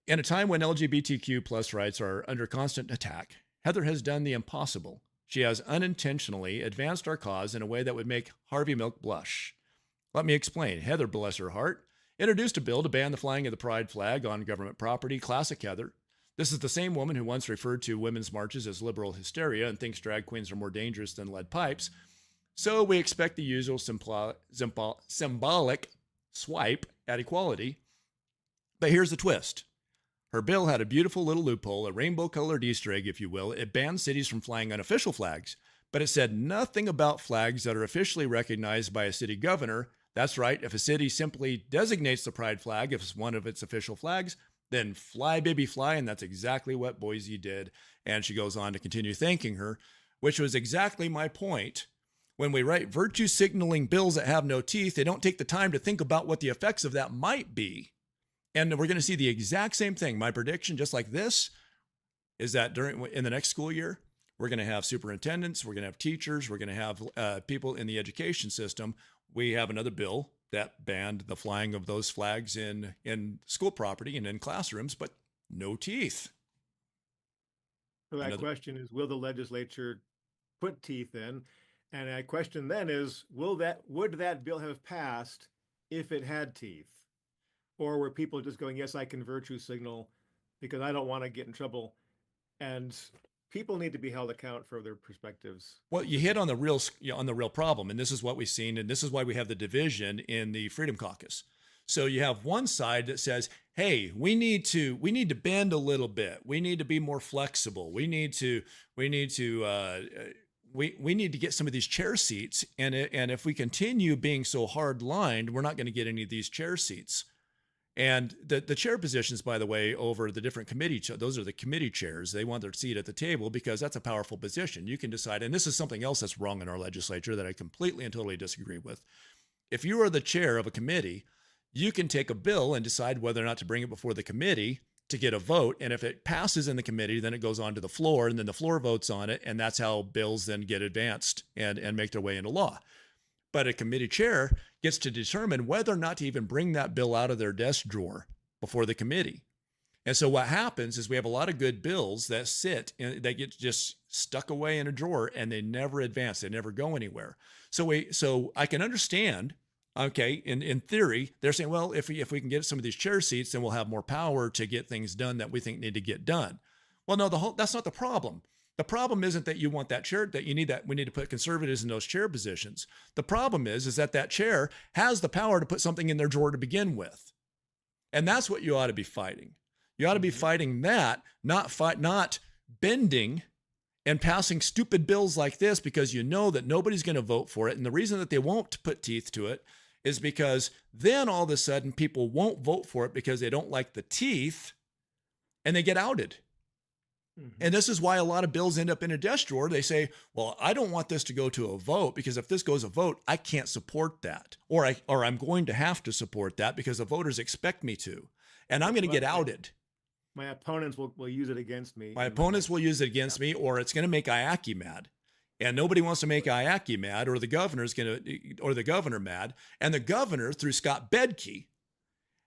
In a time when LGBTQ plus rights are under constant attack, Heather has done the impossible. She has unintentionally advanced our cause in a way that would make Harvey Milk blush. Let me explain. Heather, bless her heart, introduced a bill to ban the flying of the pride flag on government property. Classic Heather. This is the same woman who once referred to women's marches as liberal hysteria and thinks drag queens are more dangerous than lead pipes. So we expect the usual symbolic swipe at equality. But here's the twist. Her bill had a beautiful little loophole, a rainbow-colored Easter egg, if you will. It banned cities from flying unofficial flags, but it said nothing about flags that are officially recognized by a city governor. That's right, if a city simply designates the pride flag as one of its official flags, then fly, baby, fly, and that's exactly what Boise did. And she goes on to continue thanking her, which was exactly my point. When we write virtue signaling bills that have no teeth, they don't take the time to think about what the effects of that might be. And we're going to see the exact same thing. My prediction, just like this, is that in the next school year, we're going to have superintendents, we're going to have teachers, we're going to have people in the education system. We have another bill that banned the flying of those flags in school property and in classrooms, but no teeth. So that question is, will the legislature put teeth in? And my question then is, would that bill have passed if it had teeth? Or were people just going, yes, I can virtue signal because I don't want to get in trouble? And people need to be held account for their perspectives. Well, you hit on the real problem, and this is what we've seen, and this is why we have the division in the Freedom Caucus. So you have one side that says, "Hey, we need to bend a little bit. We need to be more flexible. We need to get some of these chair seats, and if we continue being so hard lined, we're not going to get any of these chair seats." And the chair positions, by the way, over the different those are the committee chairs. They want their seat at the table because that's a powerful position. You can decide, and this is something else that's wrong in our legislature that I completely and totally disagree with. If you are the chair of a committee, you can take a bill and decide whether or not to bring it before the committee to get a vote. And if it passes in the committee, then it goes on to the floor, and then the floor votes on it. And that's how bills then get advanced and make their way into law. But a committee chair gets to determine whether or not to even bring that bill out of their desk drawer before the committee. And so what happens is we have a lot of good bills that that get just stuck away in a drawer, and they never advance. They never go anywhere. So I can understand, okay, in theory, they're saying, well, if we can get some of these chair seats, then we'll have more power to get things done that we think need to get done. Well, no, that's not the problem. The problem isn't that you want that chair, that we need to put conservatives in those chair positions. The problem is that chair has the power to put something in their drawer to begin with. And that's what you ought to be fighting. You ought to be fighting that, not bending and passing stupid bills like this because you know that nobody's going to vote for it. And the reason that they won't put teeth to it is because then all of a sudden people won't vote for it because they don't like the teeth and they get outed. And this is why a lot of bills end up in a desk drawer. They say, well, I don't want this to go to a vote because if this goes a vote, I can't support that. Or I'm going to have to support that because the voters expect me to. And I'm going to get outed. My opponents will use it against me. My opponents will use it against me, or it's going to make IACI mad. And nobody wants to make IACI mad, or the governor mad. And the governor, through Scott Bedke,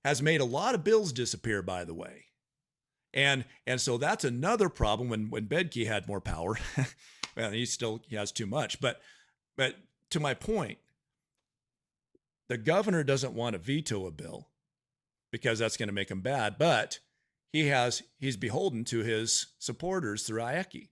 has made a lot of bills disappear, by the way. And so that's another problem when Bedke had more power. Well, he has too much. But to my point, the governor doesn't want to veto a bill because that's going to make him bad. But he's beholden to his supporters through IACI.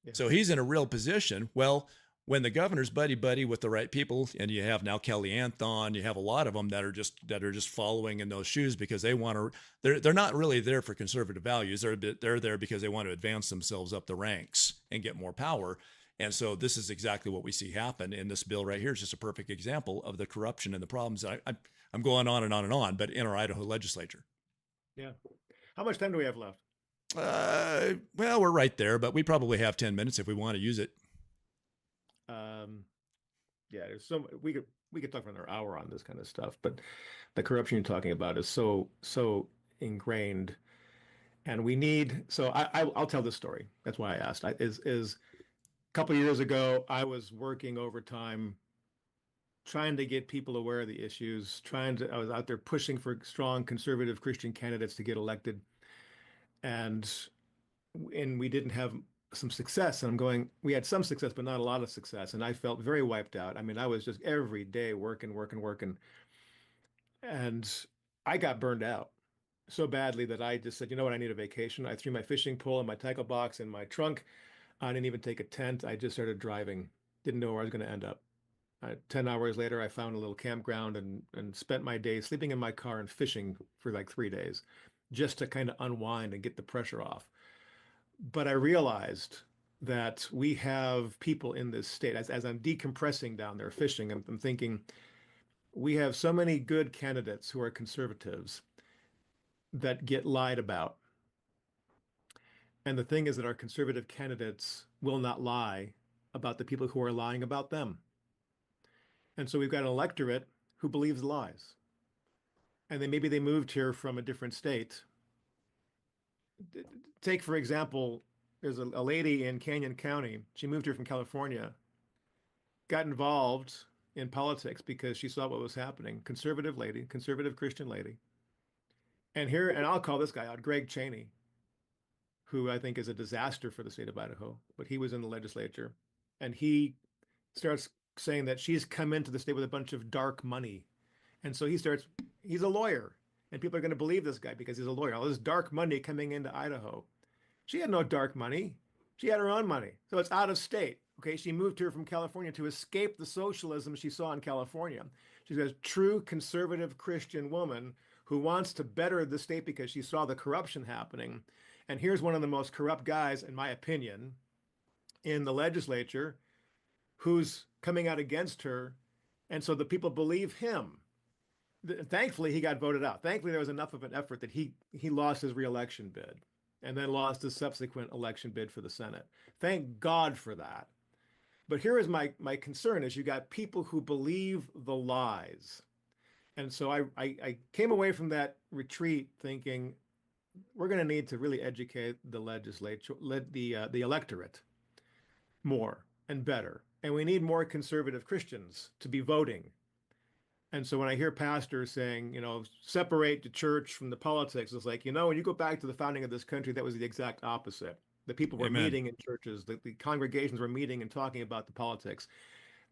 Yeah. So he's in a real position. Well, when the governor's buddy with the right people, and you have now Kelly Anthon, you have a lot of them that are just following in those shoes because they want to. They're not really there for conservative values. They're there because they want to advance themselves up the ranks and get more power. And so this is exactly what we see happen in this bill right here. It's just a perfect example of the corruption and the problems. I'm going on and on and on, but in our Idaho legislature. Yeah. How much time do we have left? Well, we're right there, but we probably have 10 minutes if we want to use it. Yeah, there's so we could talk for another hour on this kind of stuff, but the corruption you're talking about is so ingrained, and we need. So I'll tell this story. That's why I asked. Is a couple of years ago, I was working overtime, trying to get people aware of the issues. I was out there pushing for strong conservative Christian candidates to get elected, and we didn't have some success. And we had some success, but not a lot of success. And I felt very wiped out. I mean, I was just every day working. And I got burned out so badly that I just said, you know what, I need a vacation. I threw my fishing pole and my tackle box in my trunk. I didn't even take a tent. I just started driving. Didn't know where I was going to end up. 10 hours later, I found a little campground and spent my day sleeping in my car and fishing for like 3 days just to kind of unwind and get the pressure off. But I realized that we have people in this state, as I'm decompressing down there fishing, I'm thinking we have so many good candidates who are conservatives that get lied about. And the thing is that our conservative candidates will not lie about the people who are lying about them. And so we've got an electorate who believes lies. And then maybe they moved here from a different state. Take, for example, there's a lady in Canyon County. She moved here from California, got involved in politics because she saw what was happening. Conservative lady, conservative Christian lady. And I'll call this guy out, Greg Cheney, who I think is a disaster for the state of Idaho, but he was in the legislature. And he starts saying that she's come into the state with a bunch of dark money. And so he's a lawyer. And people are going to believe this guy because he's a lawyer. All this dark money coming into Idaho. She had no dark money. She had her own money. So it's out of state. Okay. She moved here from California to escape the socialism she saw in California. She's a true conservative Christian woman who wants to better the state because she saw the corruption happening. And here's one of the most corrupt guys, in my opinion, in the legislature who's coming out against her. And so the people believe him. Thankfully, he got voted out. Thankfully, there was enough of an effort that he lost his reelection bid and then lost his subsequent election bid for the Senate. Thank God for that. But here is my concern is you got people who believe the lies. And so I came away from that retreat thinking we're going to need to really educate the legislature, the electorate more and better. And we need more conservative Christians to be voting. And so when I hear pastors saying, separate the church from the politics, it's like, when you go back to the founding of this country, that was the exact opposite. The people were Amen. meeting in churches, the congregations were meeting and talking about the politics.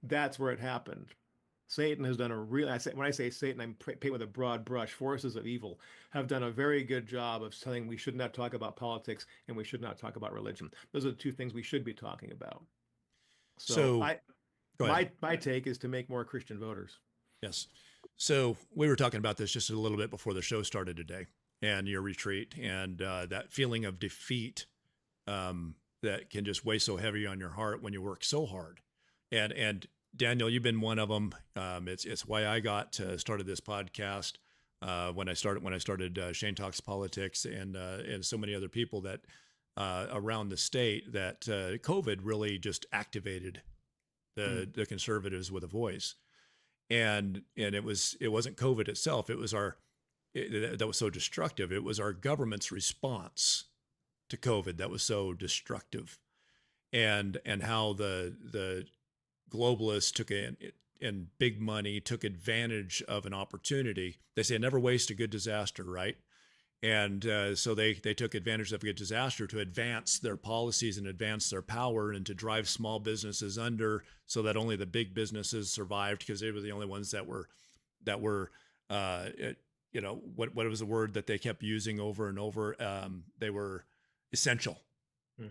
That's where it happened. Satan has done when I say Satan, I'm painting with a broad brush. Forces of evil have done a very good job of saying we should not talk about politics and we should not talk about religion. Those are the two things we should be talking about. So my take is to make more Christian voters. Yes. So we were talking about this just a little bit before the show started today, and your retreat and that feeling of defeat that can just weigh so heavy on your heart when you work so hard. And Daniel, you've been one of them. It's why I got started this podcast when I started Shane Talks Politics and so many other people that around the state that COVID really just activated the conservatives with a voice. And it wasn't COVID itself. It was that was so destructive. It was our government's response to COVID that was so destructive, and how the globalists took and big money took advantage of an opportunity. They say never waste a good disaster, right? And so they took advantage of a good disaster to advance their policies and advance their power and to drive small businesses under so that only the big businesses survived because they were the only ones that were what was the word that they kept using over and over? They were essential.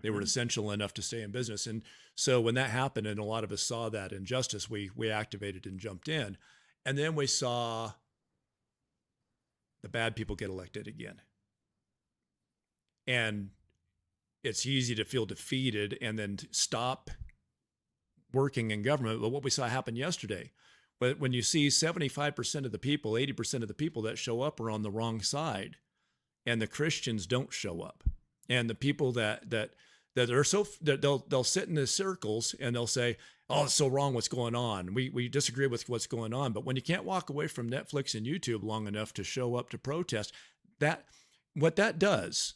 They were essential enough to stay in business. And so when that happened, and a lot of us saw that injustice, we activated and jumped in. And then we saw the bad people get elected again. And it's easy to feel defeated and then stop working in government. But what we saw happen yesterday, but when you see 75% of the people, 80% of the people that show up are on the wrong side, and the Christians don't show up, and the people that are that they'll sit in the circles and they'll say, "Oh, it's so wrong what's going on. We disagree with what's going on." But when you can't walk away from Netflix and YouTube long enough to show up to protest, what that does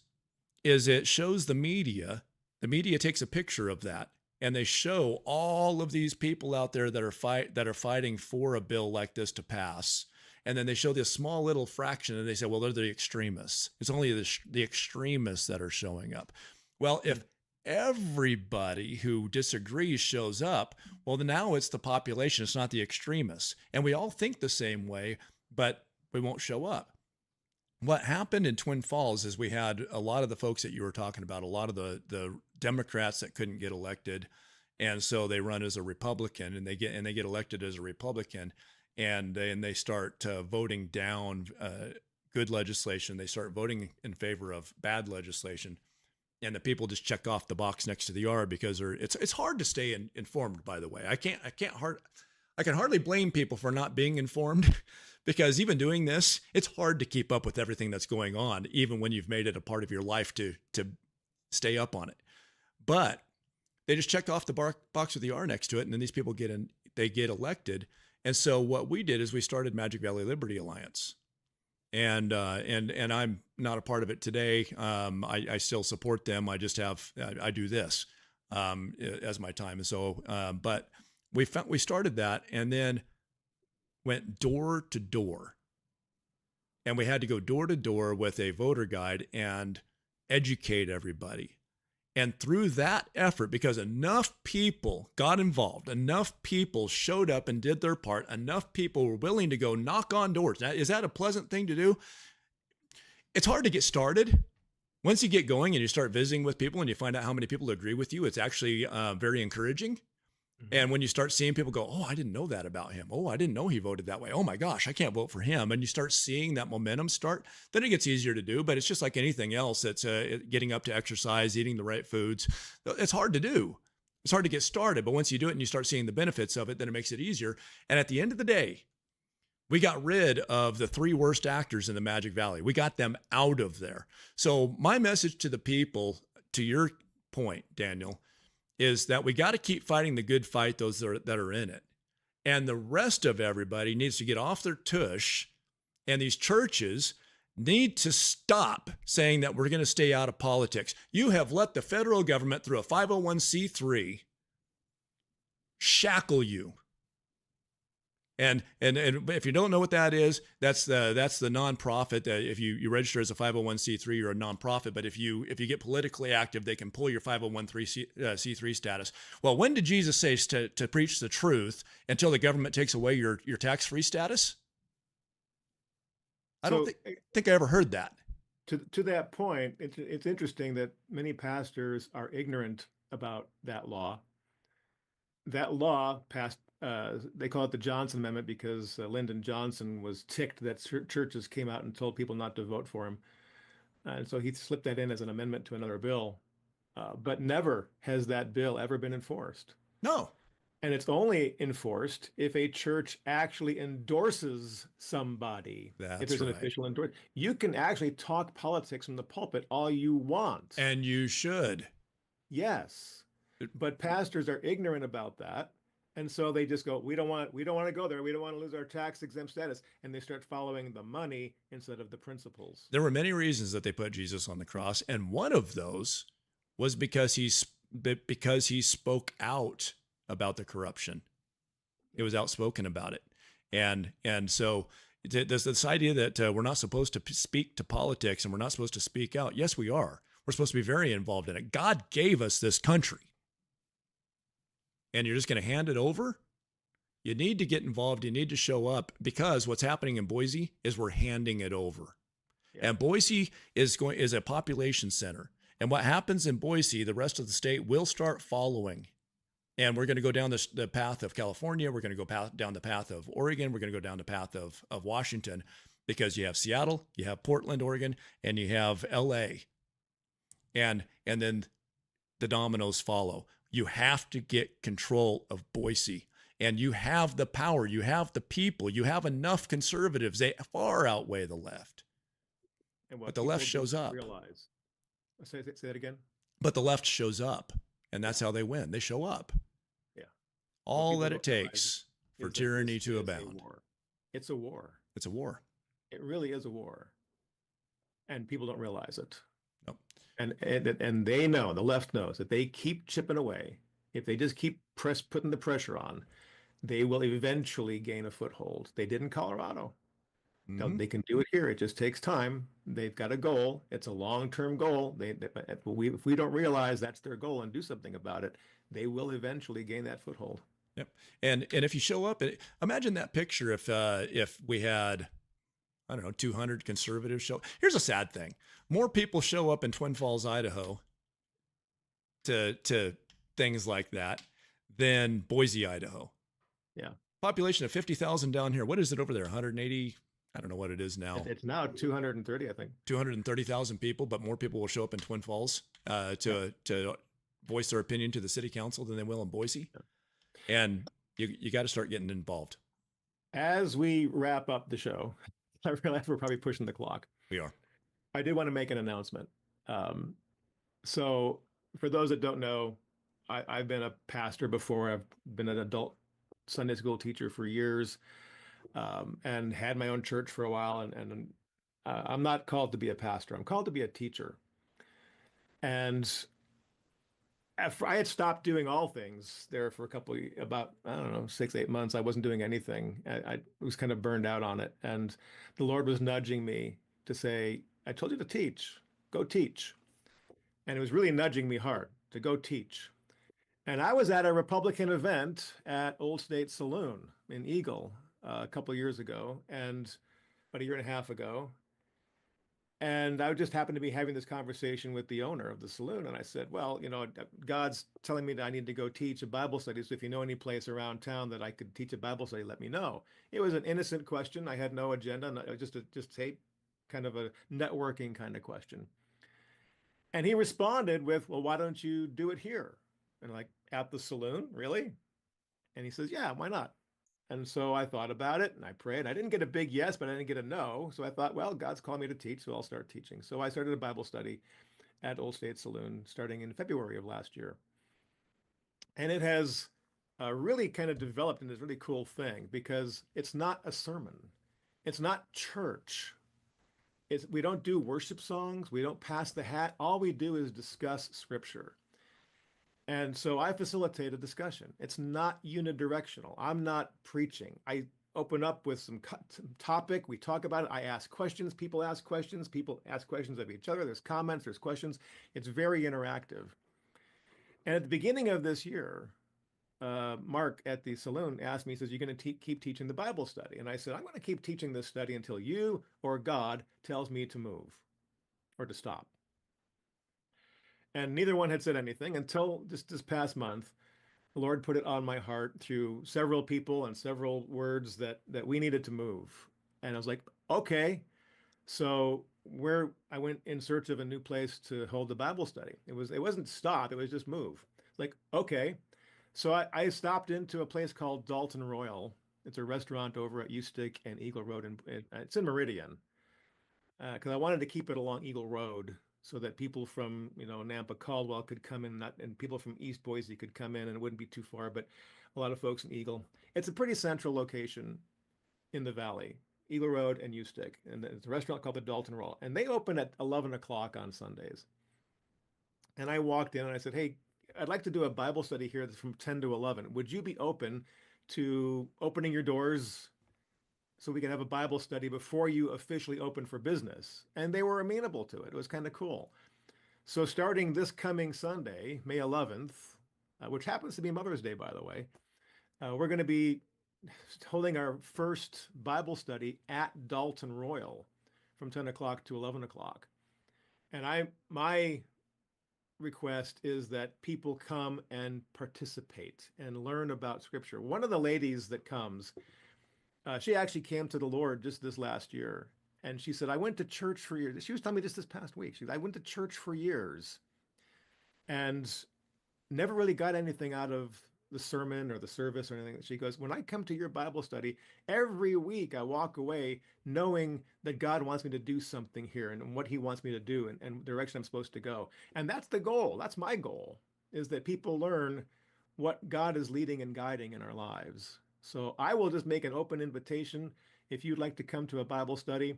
is it shows the media. The media takes a picture of that, and they show all of these people out there that are fighting for a bill like this to pass. And then they show this small little fraction, and they say, well, they're the extremists. It's only the extremists that are showing up. Well, if everybody who disagrees shows up, well, then now it's the population. It's not the extremists. And we all think the same way, but we won't show up. What happened in Twin Falls is we had a lot of the folks that you were talking about, a lot of the Democrats that couldn't get elected. And so they run as a Republican, and they get elected as a Republican. And they start voting down good legislation. They start voting in favor of bad legislation, and the people just check off the box next to the R because it's hard to stay informed. By the way, I can hardly blame people for not being informed, because even doing this, it's hard to keep up with everything that's going on, even when you've made it a part of your life to stay up on it. But they just check off the box with the R next to it, and then these people get elected. And so what we did is we started Magic Valley Liberty Alliance, and I'm not a part of it today. I still support them. I just I do this as my time. And so, but we started that, and then went door to door, and we had to go door to door with a voter guide and educate everybody. And through that effort, because enough people got involved, enough people showed up and did their part, enough people were willing to go knock on doors. Now, is that a pleasant thing to do? It's hard to get started. Once you get going and you start visiting with people and you find out how many people agree with you, it's actually very encouraging. And when you start seeing people go, oh, I didn't know that about him. Oh, I didn't know he voted that way. Oh my gosh, I can't vote for him. And you start seeing that momentum start, then it gets easier to do. But it's just like anything else. It's getting up to exercise, eating the right foods. It's hard to do. It's hard to get started. But once you do it and you start seeing the benefits of it, then it makes it easier. And at the end of the day, we got rid of the 3 worst actors in the Magic Valley. We got them out of there. So my message to the people, to your point, Daniel, is that we got to keep fighting the good fight, those that are in it. And the rest of everybody needs to get off their tush, and these churches need to stop saying that we're going to stay out of politics. You have let the federal government, through a 501c3, shackle you. And if you don't know what that is, that's the nonprofit. If you register as a 501c3, you're a nonprofit. But if you get politically active, they can pull your 501c3 status. Well, when did Jesus say to preach the truth until the government takes away your tax-free status? I don't think I ever heard that. To that point, it's interesting that many pastors are ignorant about that law. That law passed. They call it the Johnson Amendment because Lyndon Johnson was ticked that churches came out and told people not to vote for him. And so he slipped that in as an amendment to another bill. But never has that bill ever been enforced. No. And it's only enforced if a church actually endorses somebody. That's if there's an official endorsement. You can actually talk politics from the pulpit all you want. And you should. Yes. But pastors are ignorant about that. And so they just go, we don't want to go there. We don't want to lose our tax exempt status. And they start following the money instead of the principles. There were many reasons that they put Jesus on the cross. And one of those was because he spoke out about the corruption. It was outspoken about it. And so there's this idea that we're not supposed to speak to politics and we're not supposed to speak out. Yes, we are. We're supposed to be very involved in it. God gave us this country. And you're just going to hand it over? You need to get involved. You need to show up because what's happening in Boise is we're handing it over. Yeah. And Boise is a population center. And what happens in Boise, the rest of the state will start following. And we're going to go down the path of California. We're going to go down the path of Oregon. We're going to go down the path of Washington, because you have Seattle, you have Portland, Oregon, and you have LA. And then the dominoes follow. You have to get control of Boise. And you have the power, you have the people, you have enough conservatives. They far outweigh the left. And but the left shows up. Realize. Say that again. But the left shows up, and that's how they win. They show up. Yeah. All that it takes for tyranny to abound. It's a war. It's a war. It really is a war. And people don't realize it. Nope. And they know, the left knows, that they keep chipping away. If they just keep putting the pressure on, they will eventually gain a foothold. They did in Colorado. Mm-hmm. They can do it here. It just takes time. They've got a goal. It's a long-term goal. If we don't realize that's their goal and do something about it, they will eventually gain that foothold. Yep. And if you show up, imagine that picture if we had, I don't know, 200 conservatives show. Here's a sad thing: more people show up in Twin Falls, Idaho, to things like that than Boise, Idaho. Yeah. Population of 50,000 down here. What is it over there? 180. I don't know what it is now. It's now 230, I think. 230,000 people, but more people will show up in Twin Falls to voice their opinion to the city council than they will in Boise. Yeah. And you got to start getting involved. As we wrap up the show, I realize we're probably pushing the clock. We are. I did want to make an announcement. So for those that don't know, I've been a pastor before. I've been an adult Sunday school teacher for years. And had my own church for a while, and I'm not called to be a pastor. I'm called to be a teacher. And after I had stopped doing all things there for about, I don't know, 6-8 months. I wasn't doing anything. I was kind of burned out on it. And the Lord was nudging me to say, I told you to teach, go teach. And it was really nudging me hard to go teach. And I was at a Republican event at Old State Saloon in Eagle a couple of years ago, and about a year and a half ago. And I just happened to be having this conversation with the owner of the saloon. And I said, well, God's telling me that I need to go teach a Bible study. So if you know any place around town that I could teach a Bible study, let me know. It was an innocent question. I had no agenda, just kind of a networking kind of question. And he responded with, well, why don't you do it here? And like, at the saloon, really? And he says, yeah, why not? And so I thought about it and I prayed. I didn't get a big yes, but I didn't get a no. So I thought, well, God's called me to teach, so I'll start teaching. So I started a Bible study at Old State Saloon starting in February of last year. And it has really kind of developed into this really cool thing, because it's not a sermon. It's not church. We don't do worship songs. We don't pass the hat. All we do is discuss scripture. And so I facilitate a discussion. It's not unidirectional. I'm not preaching. I open up with some topic. We talk about it. I ask questions. People ask questions. People ask questions of each other. There's comments. There's questions. It's very interactive. And at the beginning of this year, Mark at the saloon asked me, he says, you're going to keep teaching the Bible study. And I said, I'm going to keep teaching this study until you or God tells me to move or to stop. And neither one had said anything until just this past month. The Lord put it on my heart through several people and several words that we needed to move. And I was like, okay. So I went in search of a new place to hold the Bible study. It wasn't stop, it was just move. Like, okay. So I stopped into a place called Dalton Royal. It's a restaurant over at Ustick and Eagle Road. It's in Meridian. Because I wanted to keep it along Eagle Road, so that people from, Nampa Caldwell could come in, and people from East Boise could come in, and it wouldn't be too far, but a lot of folks in Eagle. It's a pretty central location in the valley, Eagle Road and Ustick. And it's a restaurant called the Dalton Roll. And they open at 11 o'clock on Sundays. And I walked in and I said, hey, I'd like to do a Bible study here that's from 10 to 11. Would you be open to opening your doors so we can have a Bible study before you officially open for business? And they were amenable to it. It was kind of cool. So starting this coming Sunday, May 11th, which happens to be Mother's Day, by the way, we're going to be holding our first Bible study at Dalton Royal from 10 o'clock to 11 o'clock. And my request is that people come and participate and learn about Scripture. One of the ladies that comes, she actually came to the Lord just this last year. And she said, I went to church for years. She was telling me just this past week. She said, I went to church for years and never really got anything out of the sermon or the service or anything. She goes, when I come to your Bible study, every week I walk away knowing that God wants me to do something here and what he wants me to do and the direction I'm supposed to go. And that's the goal. That's my goal, is that people learn what God is leading and guiding in our lives. So I will just make an open invitation. If you'd like to come to a Bible study,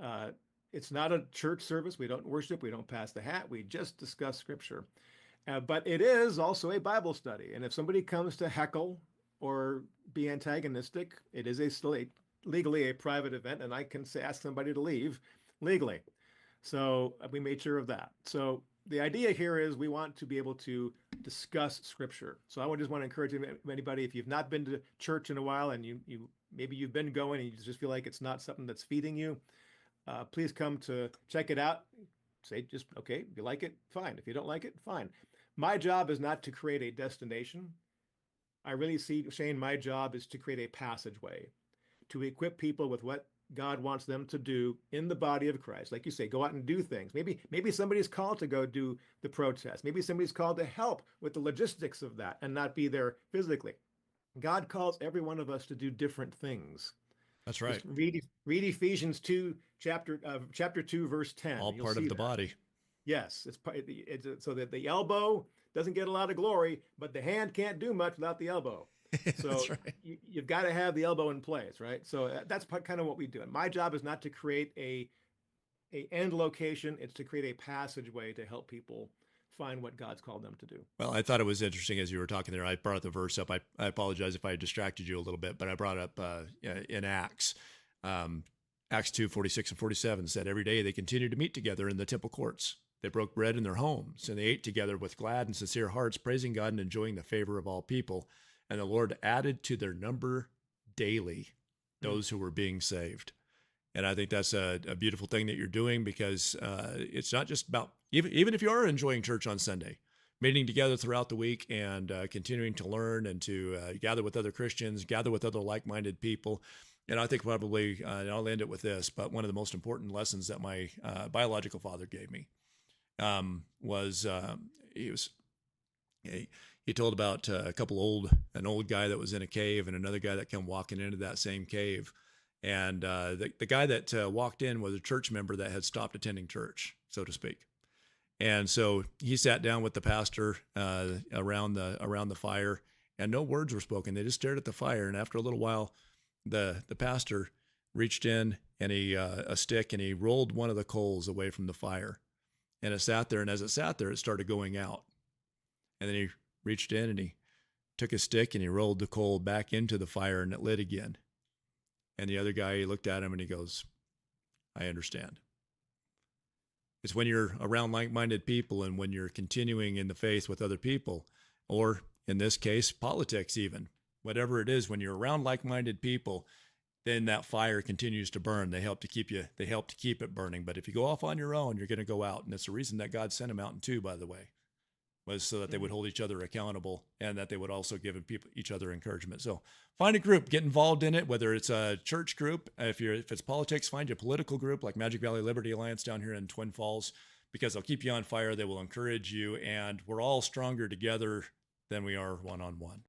uh, it's not a church service. We don't worship. We don't pass the hat. We just discuss Scripture. But it is also a Bible study. And if somebody comes to heckle or be antagonistic, it is legally a private event, and I can ask somebody to leave legally. So we made sure of that. So the idea here is we want to be able to discuss Scripture. So I just want to encourage anybody, if you've not been to church in a while and maybe you've been going and you just feel like it's not something that's feeding you, please come to check it out. Say just, okay, if you like it, fine. If you don't like it, fine. My job is not to create a destination. I really see, Shane, my job is to create a passageway, to equip people with what God wants them to do in the body of Christ. Like you say, go out and do things. Maybe somebody's called to go do the protest. Maybe somebody's called to help with the logistics of that and not be there physically. God calls every one of us to do different things. That's right. Just read Ephesians 2, chapter 2, verse 10. All part of the body. Yes, it's so that the elbow doesn't get a lot of glory, but the hand can't do much without the elbow. So That's right. you've got to have the elbow in place, right? So that's kind of what we do. And my job is not to create a end location; it's to create a passageway to help people find what God's called them to do. Well, I thought it was interesting as you were talking there. I brought the verse up. I apologize if I distracted you a little bit, but I brought up in Acts. Acts 2:46 and 47 said, every day they continued to meet together in the temple courts. They broke bread in their homes, and they ate together with glad and sincere hearts, praising God and enjoying the favor of all people. And the Lord added to their number daily those who were being saved. And I think that's a beautiful thing that you're doing, because it's not just about, even if you are enjoying church on Sunday, meeting together throughout the week and continuing to learn and to gather with other Christians, gather with other like-minded people. And I think probably, and I'll end it with this, but one of the most important lessons that my biological father gave me was he told about an old guy that was in a cave and another guy that came walking into that same cave. And the guy that walked in was a church member that had stopped attending church, so to speak. And so he sat down with the pastor around the fire, and no words were spoken. They just stared at the fire. And after a little while, the pastor reached in and a stick, and he rolled one of the coals away from the fire. And it sat there, and as it sat there, it started going out. And then he reached in and he took a stick and he rolled the coal back into the fire, and it lit again. And the other guy, he looked at him and he goes, I understand. It's when you're around like-minded people and when you're continuing in the faith with other people, or in this case, politics even, whatever it is, when you're around like-minded people, then that fire continues to burn. They help to keep it burning. But if you go off on your own, you're going to go out. And it's the reason that God sent them out in two, by the way, was so that they would hold each other accountable and that they would also give each other encouragement. So find a group, get involved in it, whether it's a church group. If it's politics, find a political group like Magic Valley Liberty Alliance down here in Twin Falls, because they'll keep you on fire. They will encourage you, and we're all stronger together than we are one-on-one.